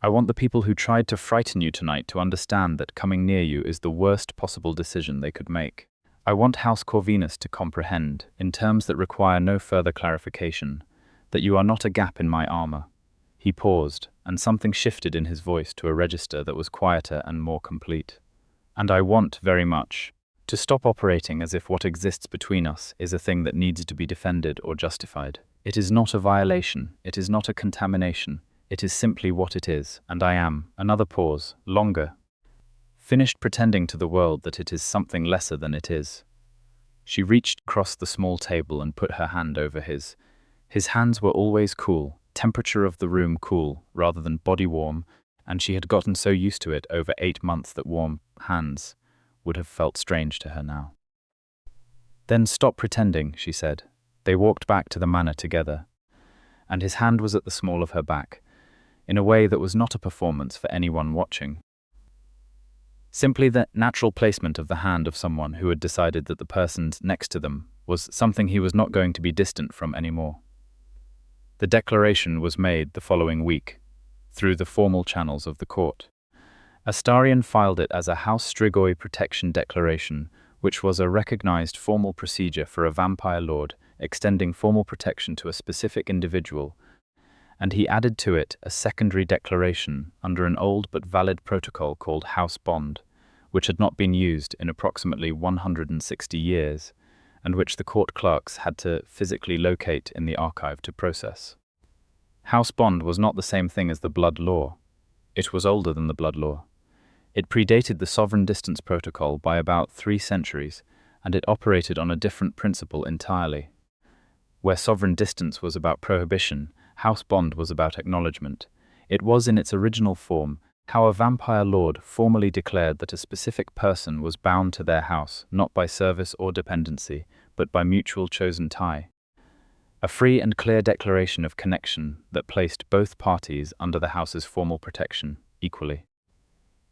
"I want the people who tried to frighten you tonight to understand that coming near you is the worst possible decision they could make. I want House Corvinus to comprehend, in terms that require no further clarification, that you are not a gap in my armor." He paused, and something shifted in his voice to a register that was quieter and more complete. "And I want, very much, to stop operating as if what exists between us is a thing that needs to be defended or justified. It is not a violation, it is not a contamination. It is simply what it is, and I am," another pause, longer, "finished pretending to the world that it is something lesser than it is." She reached across the small table and put her hand over his. His hands were always cool, temperature of the room cool rather than body warm, and she had gotten so used to it over 8 months that warm hands would have felt strange to her now. "Then stop pretending," she said. They walked back to the manor together, and his hand was at the small of her back, in a way that was not a performance for anyone watching. Simply the natural placement of the hand of someone who had decided that the person next to them was something he was not going to be distant from anymore. The declaration was made the following week, through the formal channels of the court. Astarion filed it as a House Strigoi Protection Declaration, which was a recognized formal procedure for a vampire lord extending formal protection to a specific individual, and he added to it a secondary declaration under an old but valid protocol called House Bond, which had not been used in approximately 160 years, and which the court clerks had to physically locate in the archive to process. House Bond was not the same thing as the blood law. It was older than the blood law. It predated the sovereign distance protocol by about 3 centuries, and it operated on a different principle entirely. Where sovereign distance was about prohibition, House Bond was about acknowledgement. It was, in its original form, how a vampire lord formally declared that a specific person was bound to their house, not by service or dependency, but by mutual chosen tie. A free and clear declaration of connection that placed both parties under the house's formal protection equally.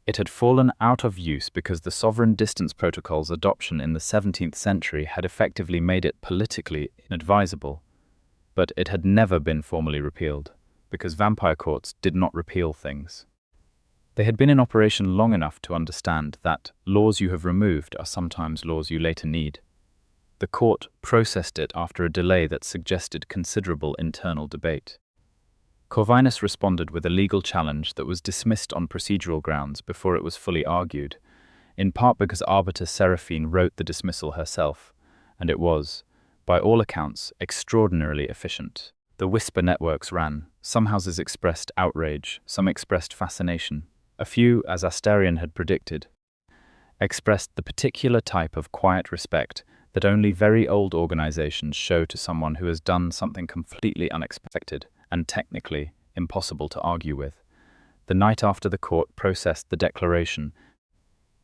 It had fallen out of use because the sovereign distance protocol's adoption in the 17th century had effectively made it politically inadvisable, but it had never been formally repealed, because vampire courts did not repeal things. They had been in operation long enough to understand that laws you have removed are sometimes laws you later need. The court processed it after a delay that suggested considerable internal debate. Corvinus responded with a legal challenge that was dismissed on procedural grounds before it was fully argued, in part because Arbiter Seraphine wrote the dismissal herself, and it was, by all accounts, extraordinarily efficient. The whisper networks ran. Some houses expressed outrage, some expressed fascination. A few, as Astarion had predicted, expressed the particular type of quiet respect that only very old organizations show to someone who has done something completely unexpected and technically impossible to argue with. The night after the court processed the declaration,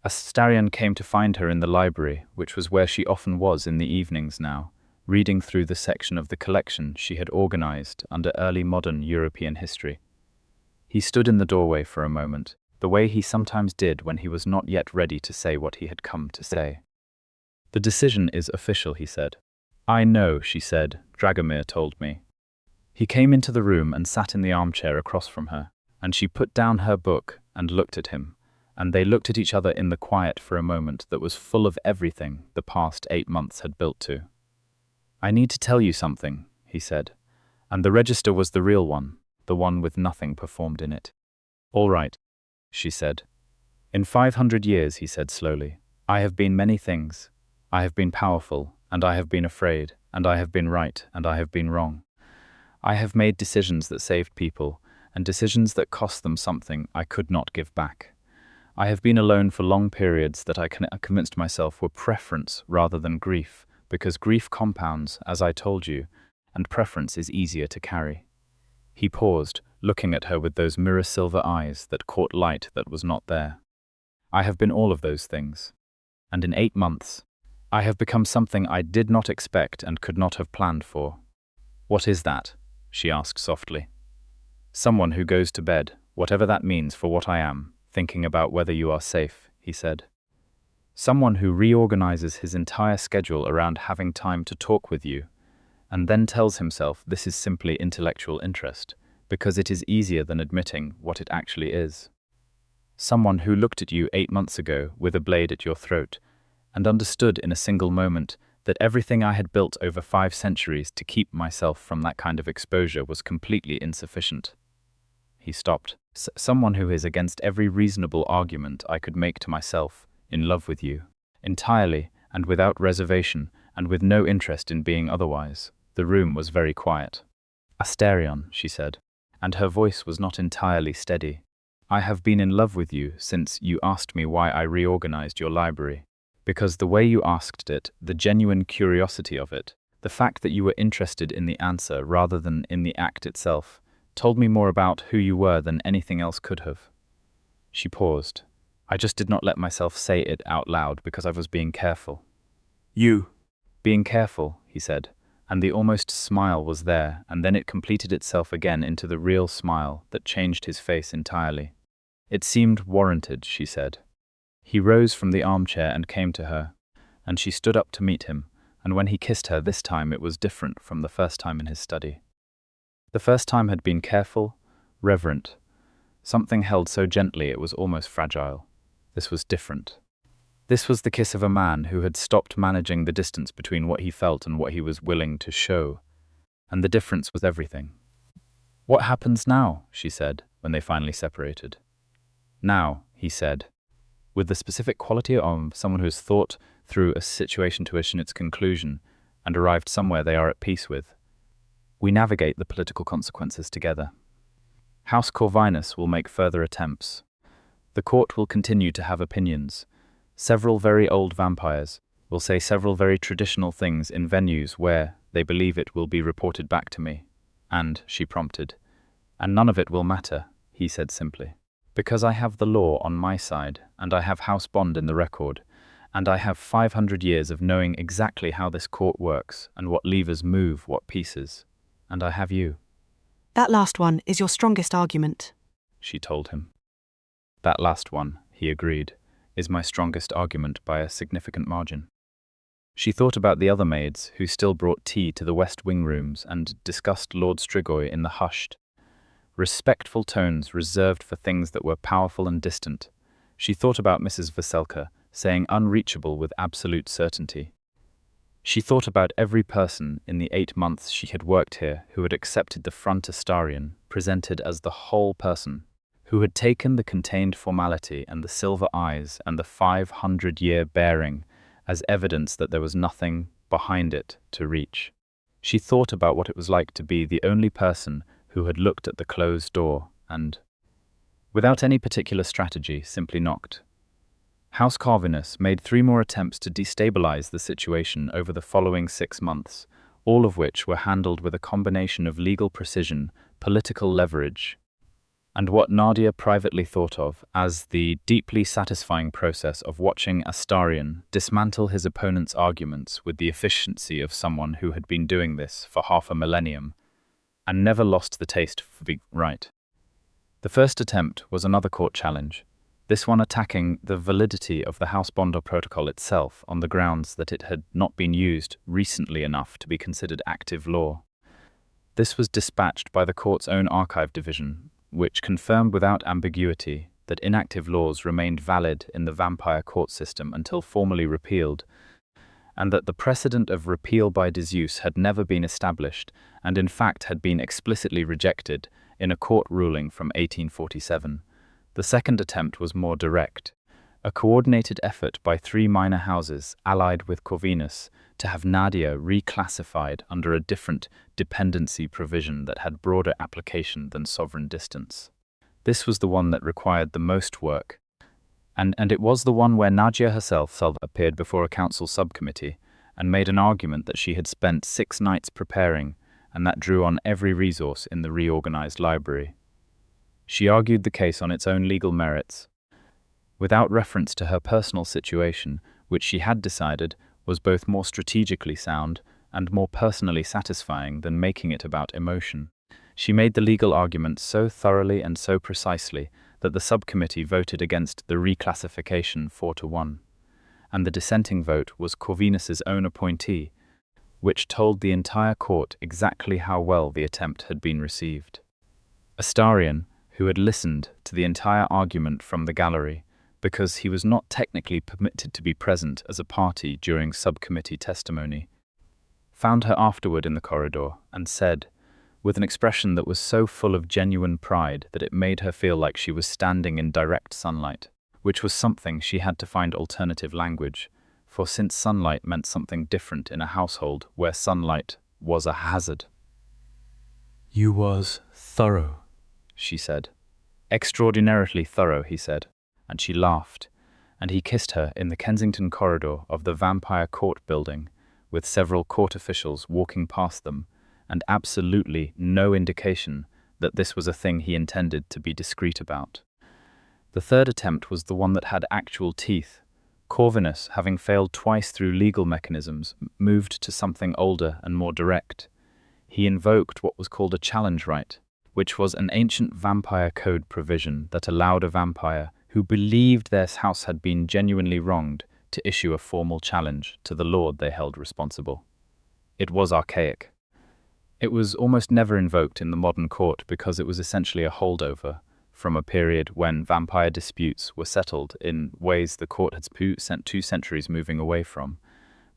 Astarion came to find her in the library, which was where she often was in the evenings now, reading through the section of the collection she had organized under early modern European history. He stood in the doorway for a moment, the way he sometimes did when he was not yet ready to say what he had come to say. "The decision is official," he said. "I know," she said. "Dragomir told me." He came into the room and sat in the armchair across from her, and she put down her book and looked at him, and they looked at each other in the quiet for a moment that was full of everything the past 8 months had built to. "I need to tell you something," he said, and the register was the real one, the one with nothing performed in it. "All right," she said. "In 500 years," he said slowly, "I have been many things. I have been powerful, and I have been afraid, and I have been right, and I have been wrong. I have made decisions that saved people, and decisions that cost them something I could not give back. I have been alone for long periods that I convinced myself were preference rather than grief, because grief compounds, as I told you, and preference is easier to carry." He paused, looking at her with those mirror-silver eyes that caught light that was not there. "I have been all of those things. And in 8 months, I have become something I did not expect and could not have planned for." "What is that?" she asked softly. "Someone who goes to bed, whatever that means for what I am, thinking about whether you are safe," he said. "Someone who reorganizes his entire schedule around having time to talk with you, and then tells himself this is simply intellectual interest, because it is easier than admitting what it actually is. Someone who looked at you 8 months ago with a blade at your throat, and understood in a single moment that everything I had built over 5 centuries to keep myself from that kind of exposure was completely insufficient." He stopped. "Someone who is against every reasonable argument I could make to myself, in love with you, entirely and without reservation, and with no interest in being otherwise." The room was very quiet. "Astarion," she said, and her voice was not entirely steady, "I have been in love with you since you asked me why I reorganized your library. Because the way you asked it, the genuine curiosity of it, the fact that you were interested in the answer rather than in the act itself, told me more about who you were than anything else could have. She paused. I just did not let myself say it out loud because I was being careful. You. Being careful, he said, and the almost smile was there, and then it completed itself again into the real smile that changed his face entirely. It seemed warranted, she said. He rose from the armchair and came to her, and she stood up to meet him, and when he kissed her this time it was different from the first time in his study. The first time had been careful, reverent, something held so gently it was almost fragile. This was different. This was the kiss of a man who had stopped managing the distance between what he felt and what he was willing to show, and the difference was everything. What happens now? She said, when they finally separated. Now, he said, with the specific quality of someone who has thought through a situation to its conclusion and arrived somewhere they are at peace with. We navigate the political consequences together. House Corvinus will make further attempts. The court will continue to have opinions. Several very old vampires will say several very traditional things in venues where they believe it will be reported back to me. And, she prompted, and none of it will matter, he said simply. Because I have the law on my side, and I have house bond in the record, and I have 500 years of knowing exactly how this court works and what levers move what pieces. And I have you. That last one is your strongest argument, she told him. That last one, he agreed, is my strongest argument by a significant margin. She thought about the other maids who still brought tea to the West Wing rooms and discussed Lord Strigoi in the hushed, respectful tones reserved for things that were powerful and distant. She thought about Mrs. Veselka saying unreachable with absolute certainty. She thought about every person in the 8 months she had worked here who had accepted the front Astarion, presented as the whole person, who had taken the contained formality and the silver eyes and the 500-year bearing as evidence that there was nothing behind it to reach. She thought about what it was like to be the only person who had looked at the closed door and, without any particular strategy, simply knocked. House Corvinus made 3 more attempts to destabilize the situation over the following 6 months, all of which were handled with a combination of legal precision, political leverage, and what Nadia privately thought of as the deeply satisfying process of watching Astarion dismantle his opponent's arguments with the efficiency of someone who had been doing this for half a millennium and never lost the taste for being right. The first attempt was another court challenge, this one attacking the validity of the House Bondo Protocol itself on the grounds that it had not been used recently enough to be considered active law. This was dispatched by the court's own archive division, which confirmed without ambiguity that inactive laws remained valid in the vampire court system until formally repealed, and that the precedent of repeal by disuse had never been established and in fact had been explicitly rejected in a court ruling from 1847. The second attempt was more direct, a coordinated effort by 3 minor houses allied with Corvinus to have Nadia reclassified under a different dependency provision that had broader application than sovereign distance. This was the one that required the most work, and it was the one where Nadia herself appeared before a council subcommittee and made an argument that she had spent 6 nights preparing and that drew on every resource in the reorganized library. She argued the case on its own legal merits, without reference to her personal situation, which she had decided was both more strategically sound and more personally satisfying than making it about emotion. She made the legal argument so thoroughly and so precisely that the subcommittee voted against the reclassification 4-1, and the dissenting vote was Corvinus's own appointee, which told the entire court exactly how well the attempt had been received. Astarion, who had listened to the entire argument from the gallery, because he was not technically permitted to be present as a party during subcommittee testimony, found her afterward in the corridor and said, with an expression that was so full of genuine pride that it made her feel like she was standing in direct sunlight, which was something she had to find alternative language, for since sunlight meant something different in a household where sunlight was a hazard. You was thorough, she said. Extraordinarily thorough, he said, and she laughed, and he kissed her in the Kensington corridor of the Vampire Court building, with several court officials walking past them, and absolutely no indication that this was a thing he intended to be discreet about. The third attempt was the one that had actual teeth. Corvinus, having failed twice through legal mechanisms, moved to something older and more direct. He invoked what was called a challenge right, which was an ancient vampire code provision that allowed a vampire who believed their house had been genuinely wronged to issue a formal challenge to the lord they held responsible. It was archaic. It was almost never invoked in the modern court because it was essentially a holdover from a period when vampire disputes were settled in ways the court had spent 2 centuries moving away from.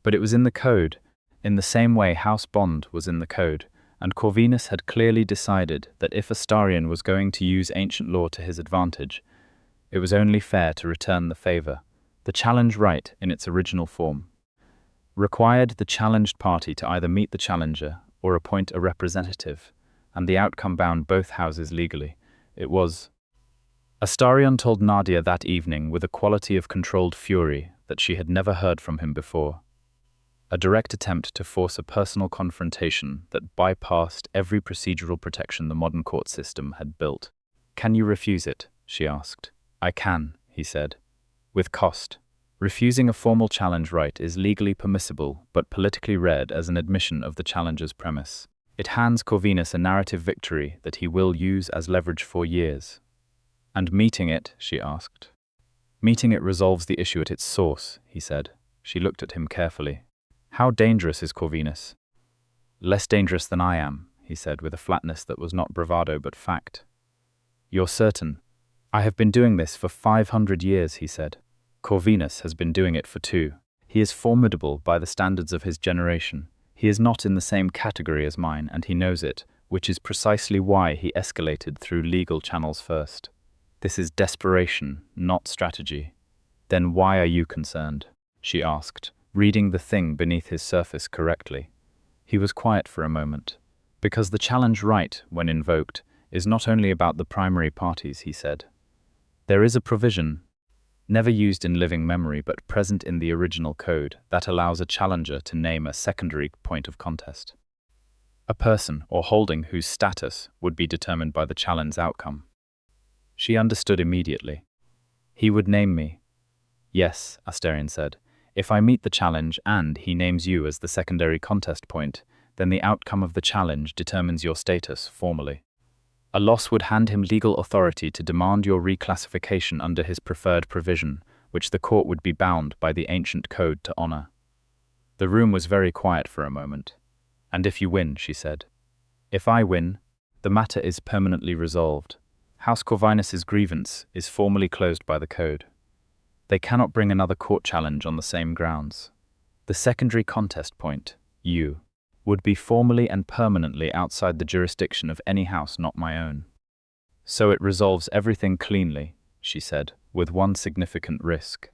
But it was in the code, in the same way house bond was in the code, and Corvinus had clearly decided that if Astarion was going to use ancient law to his advantage, it was only fair to return the favor. The challenge right, in its original form, required the challenged party to either meet the challenger or appoint a representative, and the outcome bound both houses legally. It was. Astarion told Nadia that evening with a quality of controlled fury that she had never heard from him before. A direct attempt to force a personal confrontation that bypassed every procedural protection the modern court system had built. "Can you refuse it?" she asked. "I can," he said. "With cost. Refusing a formal challenge right is legally permissible, but politically read as an admission of the challenger's premise. It hands Corvinus a narrative victory that he will use as leverage for years." "And meeting it?" she asked. "Meeting it resolves the issue at its source," he said. She looked at him carefully. "How dangerous is Corvinus?" "Less dangerous than I am," he said with a flatness that was not bravado but fact. "You're certain?" "I have been doing this for 500 years, he said. "Corvinus has been doing it for 2. He is formidable by the standards of his generation. He is not in the same category as mine, and he knows it, which is precisely why he escalated through legal channels first. This is desperation, not strategy." "Then why are you concerned?" she asked, reading the thing beneath his surface correctly. He was quiet for a moment. "Because the challenge right, when invoked, is not only about the primary parties," he said. "There is a provision, never used in living memory but present in the original code, that allows a challenger to name a secondary point of contest. A person or holding whose status would be determined by the challenge outcome." She understood immediately. "He would name me." "Yes," Astarion said. "If I meet the challenge and he names you as the secondary contest point, then the outcome of the challenge determines your status formally. A loss would hand him legal authority to demand your reclassification under his preferred provision, which the court would be bound by the ancient code to honor." The room was very quiet for a moment. "And if you win," she said. "If I win, the matter is permanently resolved. House Corvinus's grievance is formally closed by the code. They cannot bring another court challenge on the same grounds. The secondary contest point, you, would be formally and permanently outside the jurisdiction of any house not my own. So it resolves everything cleanly," she said, "with one significant risk."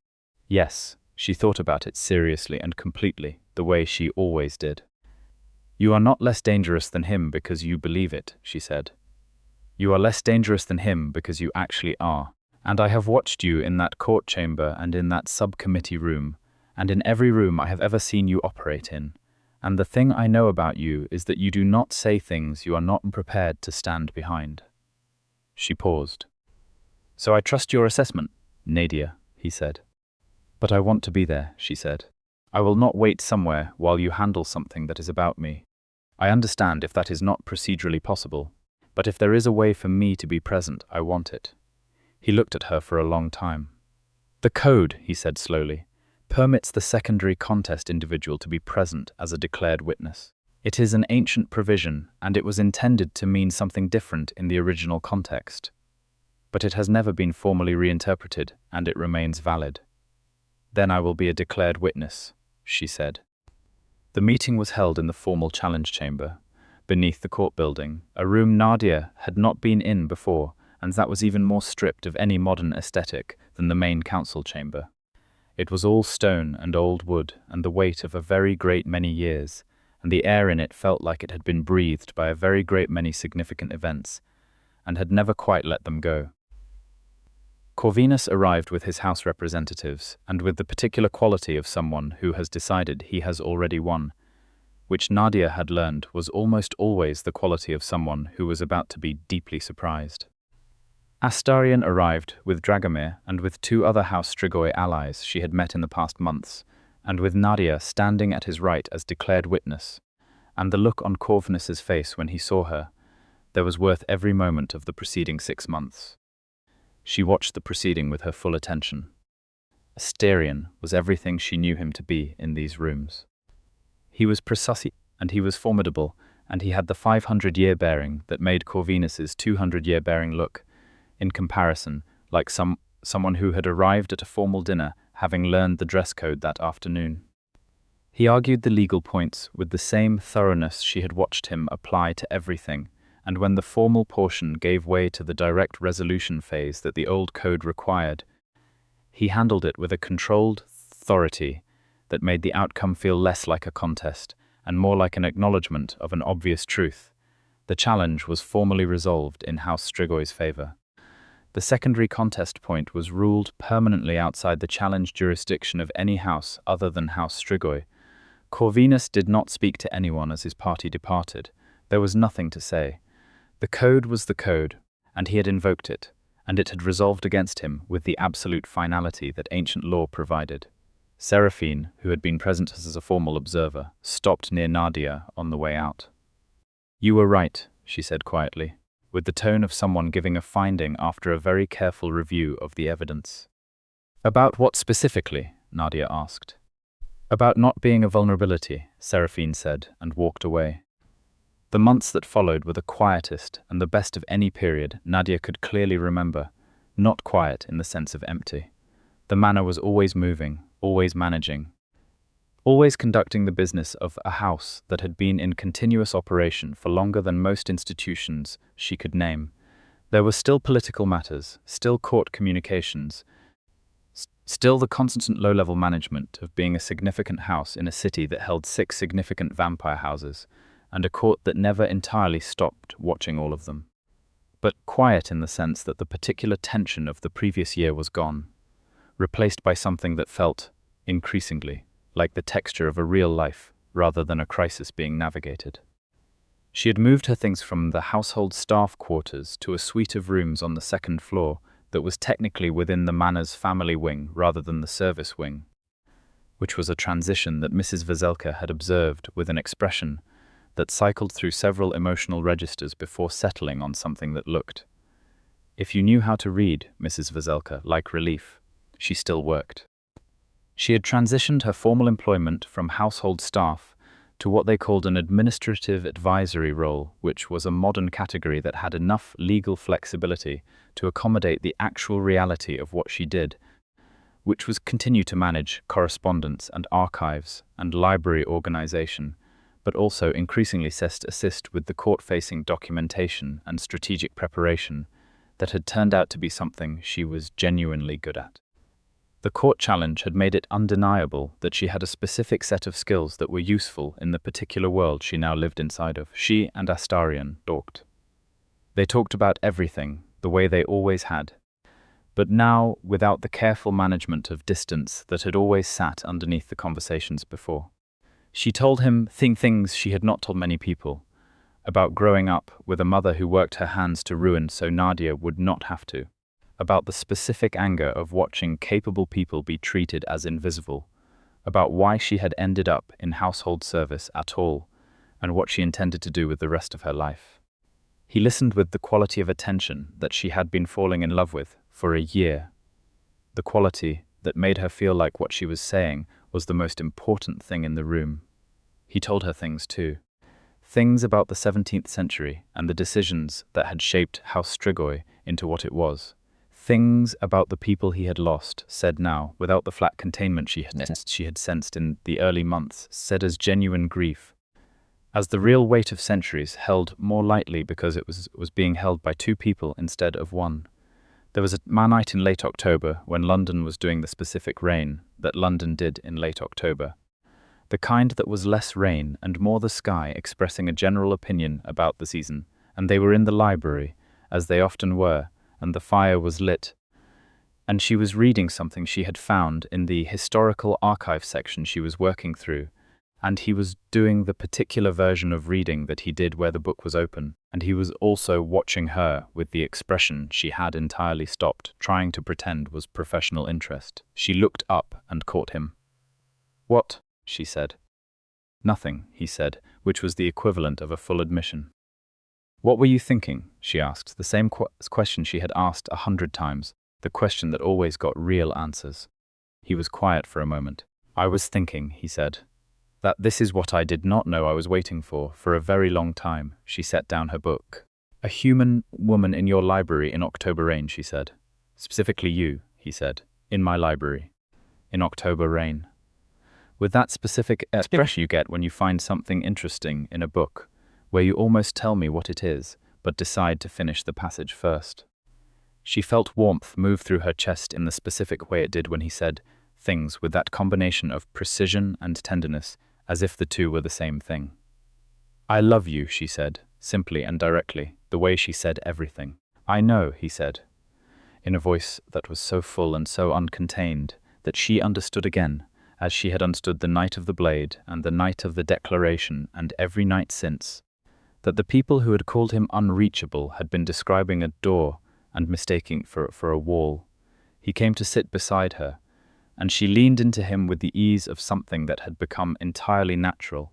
Yes, she thought about it seriously and completely, the way she always did. "You are not less dangerous than him because you believe it," she said. "You are less dangerous than him because you actually are. And I have watched you in that court chamber and in that subcommittee room, and in every room I have ever seen you operate in. And the thing I know about you is that you do not say things you are not prepared to stand behind." She paused. "So I trust your assessment, Nadia," he said. "But I want to be there," she said. "I will not wait somewhere while you handle something that is about me. I understand if that is not procedurally possible, but if there is a way for me to be present, I want it." He looked at her for a long time. "The code," he said slowly, "permits the secondary contest individual to be present as a declared witness. It is an ancient provision, and it was intended to mean something different in the original context. But it has never been formally reinterpreted, and it remains valid." "Then I will be a declared witness," she said. The meeting was held in the formal challenge chamber, beneath the court building, a room Nadia had not been in before, and that was even more stripped of any modern aesthetic than the main council chamber. It was all stone and old wood and the weight of a very great many years, and the air in it felt like it had been breathed by a very great many significant events, and had never quite let them go. Corvinus arrived with his house representatives, and with the particular quality of someone who has decided he has already won. which Nadia had learned was almost always the quality of someone who was about to be deeply surprised. Astarion arrived with Dragomir and with two other House Strigoi allies she had met in the past months, and with Nadia standing at his right as declared witness, and the look on Corvinus's face when he saw her, there was worth every moment of the preceding 6 months. She watched the proceeding with her full attention. Astarion was everything she knew him to be in these rooms. He was precise, and he was formidable, and he had the 500-year bearing that made Corvinus's 200-year bearing look, in comparison, like someone who had arrived at a formal dinner, having learned the dress code that afternoon. He argued the legal points with the same thoroughness she had watched him apply to everything, and when the formal portion gave way to the direct resolution phase that the old code required, he handled it with a controlled authority that made the outcome feel less like a contest and more like an acknowledgement of an obvious truth. The challenge was formally resolved in House Strigoi's favor. The secondary contest point was ruled permanently outside the challenge jurisdiction of any house other than House Strigoi. Corvinus did not speak to anyone as his party departed. There was nothing to say. The code was the code, and he had invoked it, and it had resolved against him with the absolute finality that ancient law provided. Seraphine, who had been present as a formal observer, stopped near Nadia on the way out. "You were right," she said quietly, with the tone of someone giving a finding after a very careful review of the evidence. "About what specifically?" Nadia asked. "About not being a vulnerability," Seraphine said, and walked away. The months that followed were the quietest and the best of any period Nadia could clearly remember, not quiet in the sense of empty. The manor was always moving, always managing, always conducting the business of a house that had been in continuous operation for longer than most institutions she could name. There were still political matters, still court communications, still the constant low-level management of being a significant house in a city that held 6 significant vampire houses, and a court that never entirely stopped watching all of them. But quiet in the sense that the particular tension of the previous year was gone, replaced by something that felt, increasingly, like the texture of a real life rather than a crisis being navigated. She had moved her things from the household staff quarters to a suite of rooms on the 2nd floor that was technically within the manor's family wing rather than the service wing, which was a transition that Mrs. Veselka had observed with an expression that cycled through several emotional registers before settling on something that looked, if you knew how to read, Mrs. Veselka, like relief. She still worked. She had transitioned her formal employment from household staff to what they called an administrative advisory role, which was a modern category that had enough legal flexibility to accommodate the actual reality of what she did, which was continue to manage correspondence and archives and library organization, but also increasingly assist with the court-facing documentation and strategic preparation that had turned out to be something she was genuinely good at. The court challenge had made it undeniable that she had a specific set of skills that were useful in the particular world she now lived inside of. She and Astarion talked. They talked about everything, the way they always had, but now without the careful management of distance that had always sat underneath the conversations before. She told him things she had not told many people, about growing up with a mother who worked her hands to ruin so Nadia would not have to, about the specific anger of watching capable people be treated as invisible, about why she had ended up in household service at all, and what she intended to do with the rest of her life. He listened with the quality of attention that she had been falling in love with for a year, the quality that made her feel like what she was saying was the most important thing in the room. He told her things too. Things about the 17th century and the decisions that had shaped House Strigoi into what it was. Things about the people he had lost, said now, without the flat containment she had sensed in the early months, said as genuine grief, as the real weight of centuries held more lightly because it was being held by 2 people instead of 1. There was a night in late October when London was doing the specific rain that London did in late October. The kind that was less rain and more the sky expressing a general opinion about the season, and they were in the library, as they often were, and the fire was lit, and she was reading something she had found in the historical archive section she was working through, And he was doing the particular version of reading that he did where the book was open, and he was also watching her with the expression she had entirely stopped, trying to pretend was professional interest. She looked up and caught him. "What?" she said. "Nothing," he said, which was the equivalent of a full admission. "What were you thinking?" she asked, the same question she had asked 100 times, the question that always got real answers. He was quiet for a moment. "I was thinking," he said, "that this is what I did not know I was waiting for a very long time." She set down her book. "A human woman in your library in October rain," she said. "Specifically you," he said. "In my library. In October rain." With that specific expression you get when you find something interesting in a book, where you almost tell me what it is, but decide to finish the passage first. She felt warmth move through her chest in the specific way it did when he said things with that combination of precision and tenderness, as if the two were the same thing. "I love you," she said, simply and directly, the way she said everything. "I know," he said, in a voice that was so full and so uncontained that she understood again, as she had understood the night of the blade and the night of the declaration and every night since, that the people who had called him unreachable had been describing a door and mistaking for a wall. He came to sit beside her, and she leaned into him with the ease of something that had become entirely natural,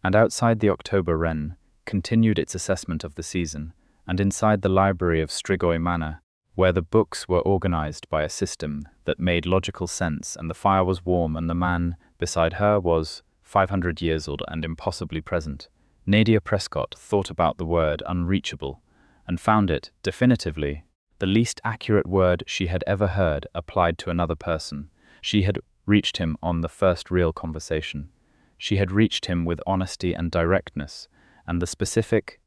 and outside the October wren continued its assessment of the season, and inside the library of Strigoi Manor, where the books were organized by a system that made logical sense, and the fire was warm, and the man beside her was 500 years old and impossibly present, Nadia Prescott thought about the word unreachable, and found it, definitively, the least accurate word she had ever heard applied to another person. She had reached him on the first real conversation. She had reached him with honesty and directness, and the specific,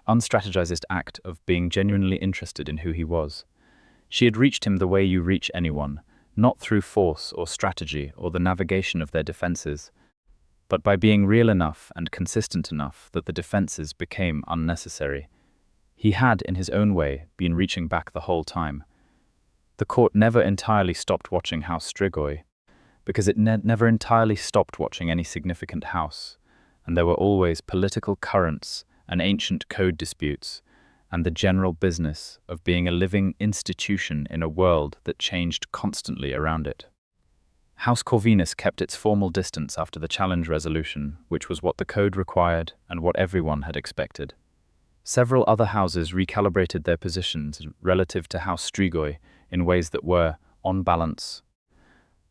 unstrategized act of being genuinely interested in who he was. She had reached him the way you reach anyone, not through force or strategy or the navigation of their defenses, but by being real enough and consistent enough that the defenses became unnecessary. He had, in his own way, been reaching back the whole time. The court never entirely stopped watching House Strigoi, because it never entirely stopped watching any significant house, and there were always political currents and ancient code disputes, and the general business of being a living institution in a world that changed constantly around it. House Corvinus kept its formal distance after the challenge resolution, which was what the code required and what everyone had expected. Several other houses recalibrated their positions relative to House Strigoi in ways that were, on balance,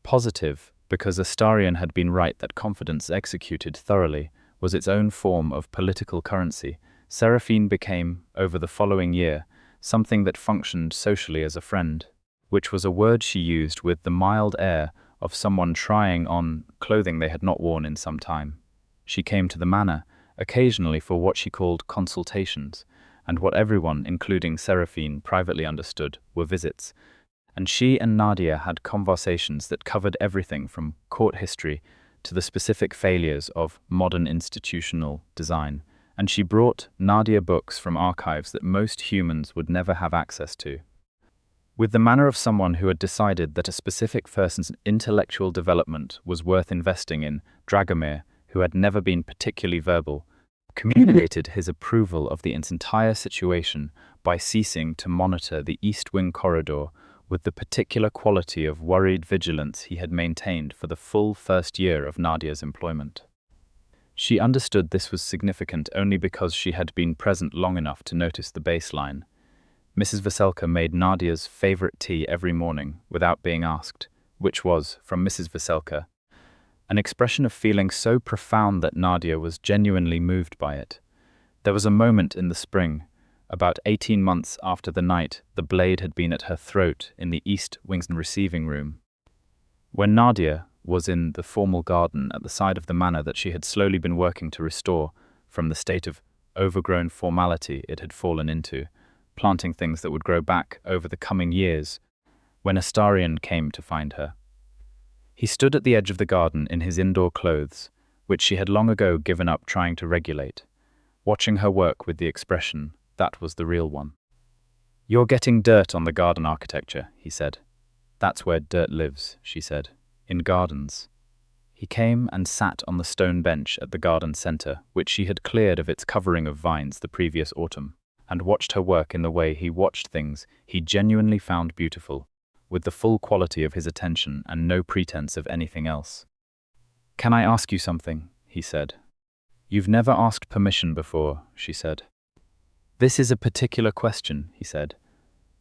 positive, because Astarion had been right that confidence executed thoroughly was its own form of political currency. Seraphine became, over the following year, something that functioned socially as a friend, which was a word she used with the mild air of someone trying on clothing they had not worn in some time. She came to the manor, occasionally for what she called consultations, and what everyone, including Seraphine, privately understood were visits, and she and Nadia had conversations that covered everything from court history to the specific failures of modern institutional design, and she brought Nadia books from archives that most humans would never have access to. With the manner of someone who had decided that a specific person's intellectual development was worth investing in, Dragomir, who had never been particularly verbal, communicated his approval of the entire situation by ceasing to monitor the East Wing corridor with the particular quality of worried vigilance he had maintained for the full first year of Nadia's employment. She understood this was significant only because she had been present long enough to notice the baseline. Mrs. Veselka made Nadia's favorite tea every morning without being asked, which was, from Mrs. Veselka, an expression of feeling so profound that Nadia was genuinely moved by it. There was a moment in the spring, about 18 months after the night the blade had been at her throat in the East Wing's receiving room, when Nadia was in the formal garden at the side of the manor that she had slowly been working to restore from the state of overgrown formality it had fallen into, planting things that would grow back over the coming years, when Astarion came to find her. He stood at the edge of the garden in his indoor clothes, which she had long ago given up trying to regulate, watching her work with the expression, that was the real one. "You're getting dirt on the garden architecture," he said. "That's where dirt lives," she said. "In gardens." He came and sat on the stone bench at the garden centre, which she had cleared of its covering of vines the previous autumn, and watched her work in the way he watched things he genuinely found beautiful, with the full quality of his attention and no pretense of anything else. "Can I ask you something?" he said. "You've never asked permission before," she said. "This is a particular question," he said.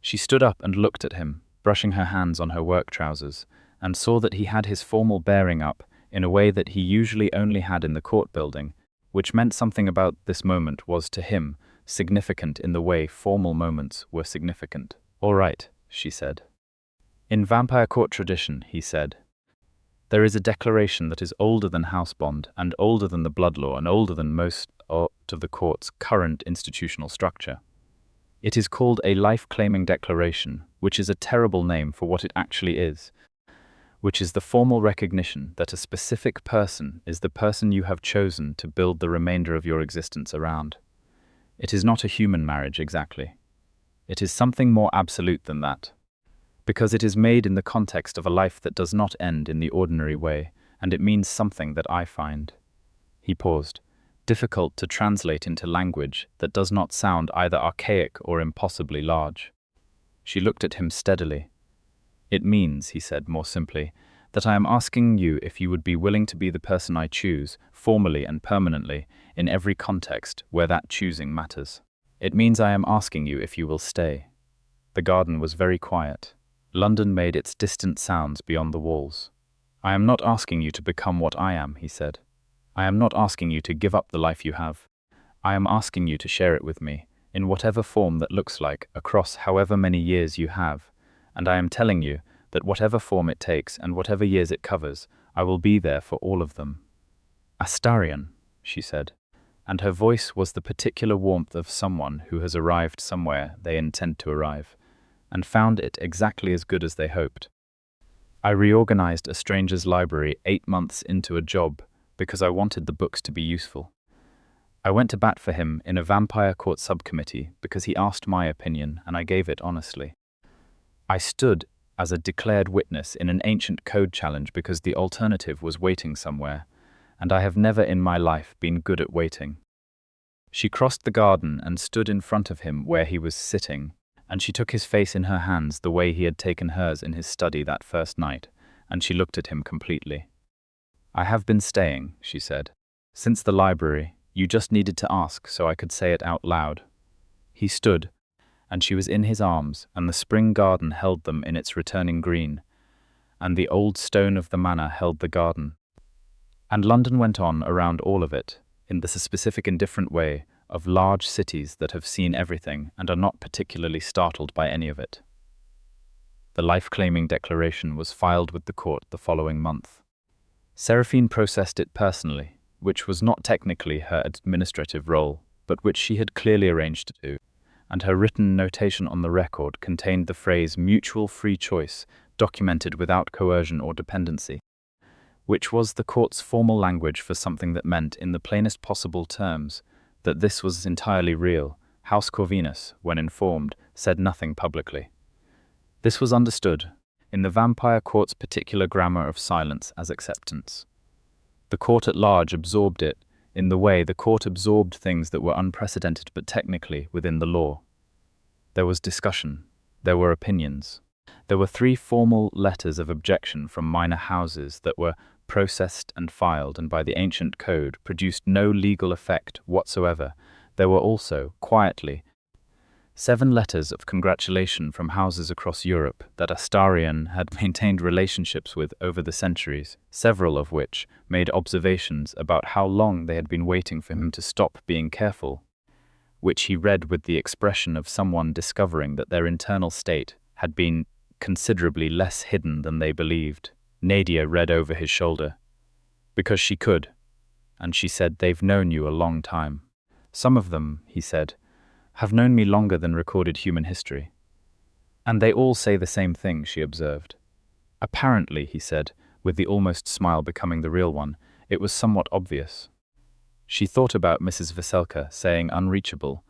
She stood up and looked at him, brushing her hands on her work trousers, and saw that he had his formal bearing up in a way that he usually only had in the court building, which meant something about this moment was, to him, significant in the way formal moments were significant. "All right," she said. "In vampire court tradition," he said, "there is a declaration that is older than house bond and older than the blood law and older than most of the court's current institutional structure. It is called a life-claiming declaration, which is a terrible name for what it actually is, which is the formal recognition that a specific person is the person you have chosen to build the remainder of your existence around. It is not a human marriage exactly. It is something more absolute than that, because it is made in the context of a life that does not end in the ordinary way, and it means something that I find," he paused, "difficult to translate into language that does not sound either archaic or impossibly large." She looked at him steadily. "It means," he said more simply, "that I am asking you if you would be willing to be the person I choose, formally and permanently, in every context where that choosing matters. It means I am asking you if you will stay." The garden was very quiet. London made its distant sounds beyond the walls. "I am not asking you to become what I am," he said. "I am not asking you to give up the life you have. I am asking you to share it with me, in whatever form that looks like, across however many years you have. And I am telling you that whatever form it takes and whatever years it covers, I will be there for all of them." "Astarion," she said, and her voice was the particular warmth of someone who has arrived somewhere they intend to arrive, and found it exactly as good as they hoped. "I reorganized a stranger's library 8 months into a job because I wanted the books to be useful. I went to bat for him in a vampire court subcommittee because he asked my opinion and I gave it honestly. I stood as a declared witness in an ancient code challenge because the alternative was waiting somewhere, and I have never in my life been good at waiting." She crossed the garden and stood in front of him where he was sitting, and she took his face in her hands the way he had taken hers in his study that first night, and she looked at him completely. "I have been staying," she said, "since the library. You just needed to ask so I could say it out loud." He stood, and she was in his arms, and the spring garden held them in its returning green, and the old stone of the manor held the garden. And London went on around all of it, in the specific indifferent way of large cities that have seen everything and are not particularly startled by any of it. The life-claiming declaration was filed with the court the following month. Seraphine processed it personally, which was not technically her administrative role, but which she had clearly arranged to do, and her written notation on the record contained the phrase mutual free choice, documented without coercion or dependency, which was the court's formal language for something that meant, in the plainest possible terms, that this was entirely real. House Corvinus, when informed, said nothing publicly. This was understood, in the vampire court's particular grammar of silence, as acceptance. The court at large absorbed it, in the way the court absorbed things that were unprecedented but technically within the law. There was discussion. There were opinions. There were 3 formal letters of objection from minor houses that were processed and filed and by the ancient code produced no legal effect whatsoever. There were also, quietly, 7 letters of congratulation from houses across Europe that Astarion had maintained relationships with over the centuries, several of which made observations about how long they had been waiting for him to stop being careful, which he read with the expression of someone discovering that their internal state had been considerably less hidden than they believed. Nadia read over his shoulder. "Because she could. And she said, they've known you a long time. Some of them," he said, "have known me longer than recorded human history. And they all say the same thing," she observed. "Apparently," he said, with the almost smile becoming the real one, "it was somewhat obvious." She thought about Mrs. Veselka saying unreachable,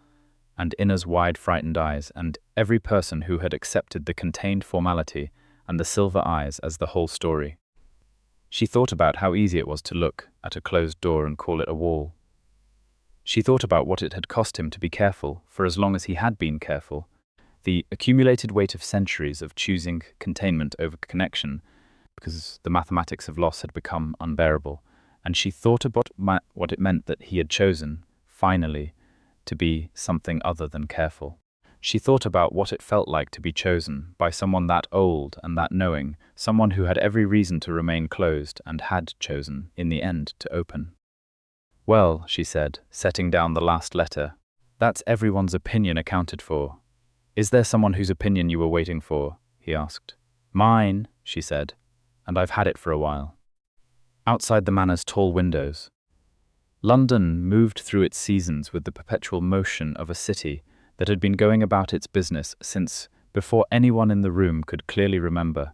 and Inna's wide frightened eyes, and every person who had accepted the contained formality and the silver eyes as the whole story. She thought about how easy it was to look at a closed door and call it a wall. She thought about what it had cost him to be careful, for as long as he had been careful, the accumulated weight of centuries of choosing containment over connection, because the mathematics of loss had become unbearable, and she thought about what it meant that he had chosen, finally, to be something other than careful. She thought about what it felt like to be chosen by someone that old and that knowing, someone who had every reason to remain closed and had chosen, in the end, to open. Well, she said, setting down the last letter, that's everyone's opinion accounted for. Is there someone whose opinion you were waiting for? He asked. Mine, she said, and I've had it for a while. Outside the manor's tall windows, London moved through its seasons with the perpetual motion of a city that had been going about its business since before anyone in the room could clearly remember,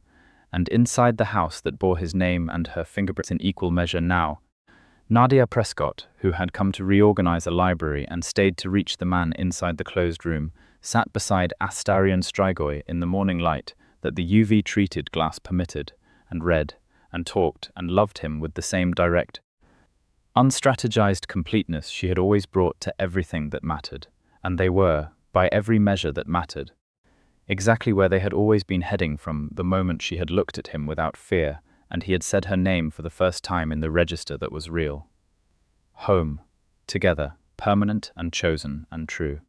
and inside the house that bore his name and her fingerprints in equal measure now, Nadia Prescott, who had come to reorganize a library and stayed to reach the man inside the closed room, sat beside Astarion Strigoi in the morning light that the UV-treated glass permitted, and read, and talked, and loved him with the same direct, unstrategized completeness she had always brought to everything that mattered, and they were, by every measure that mattered, exactly where they had always been heading from the moment she had looked at him without fear, and he had said her name for the first time in the register that was real. Home, together, permanent and chosen and true.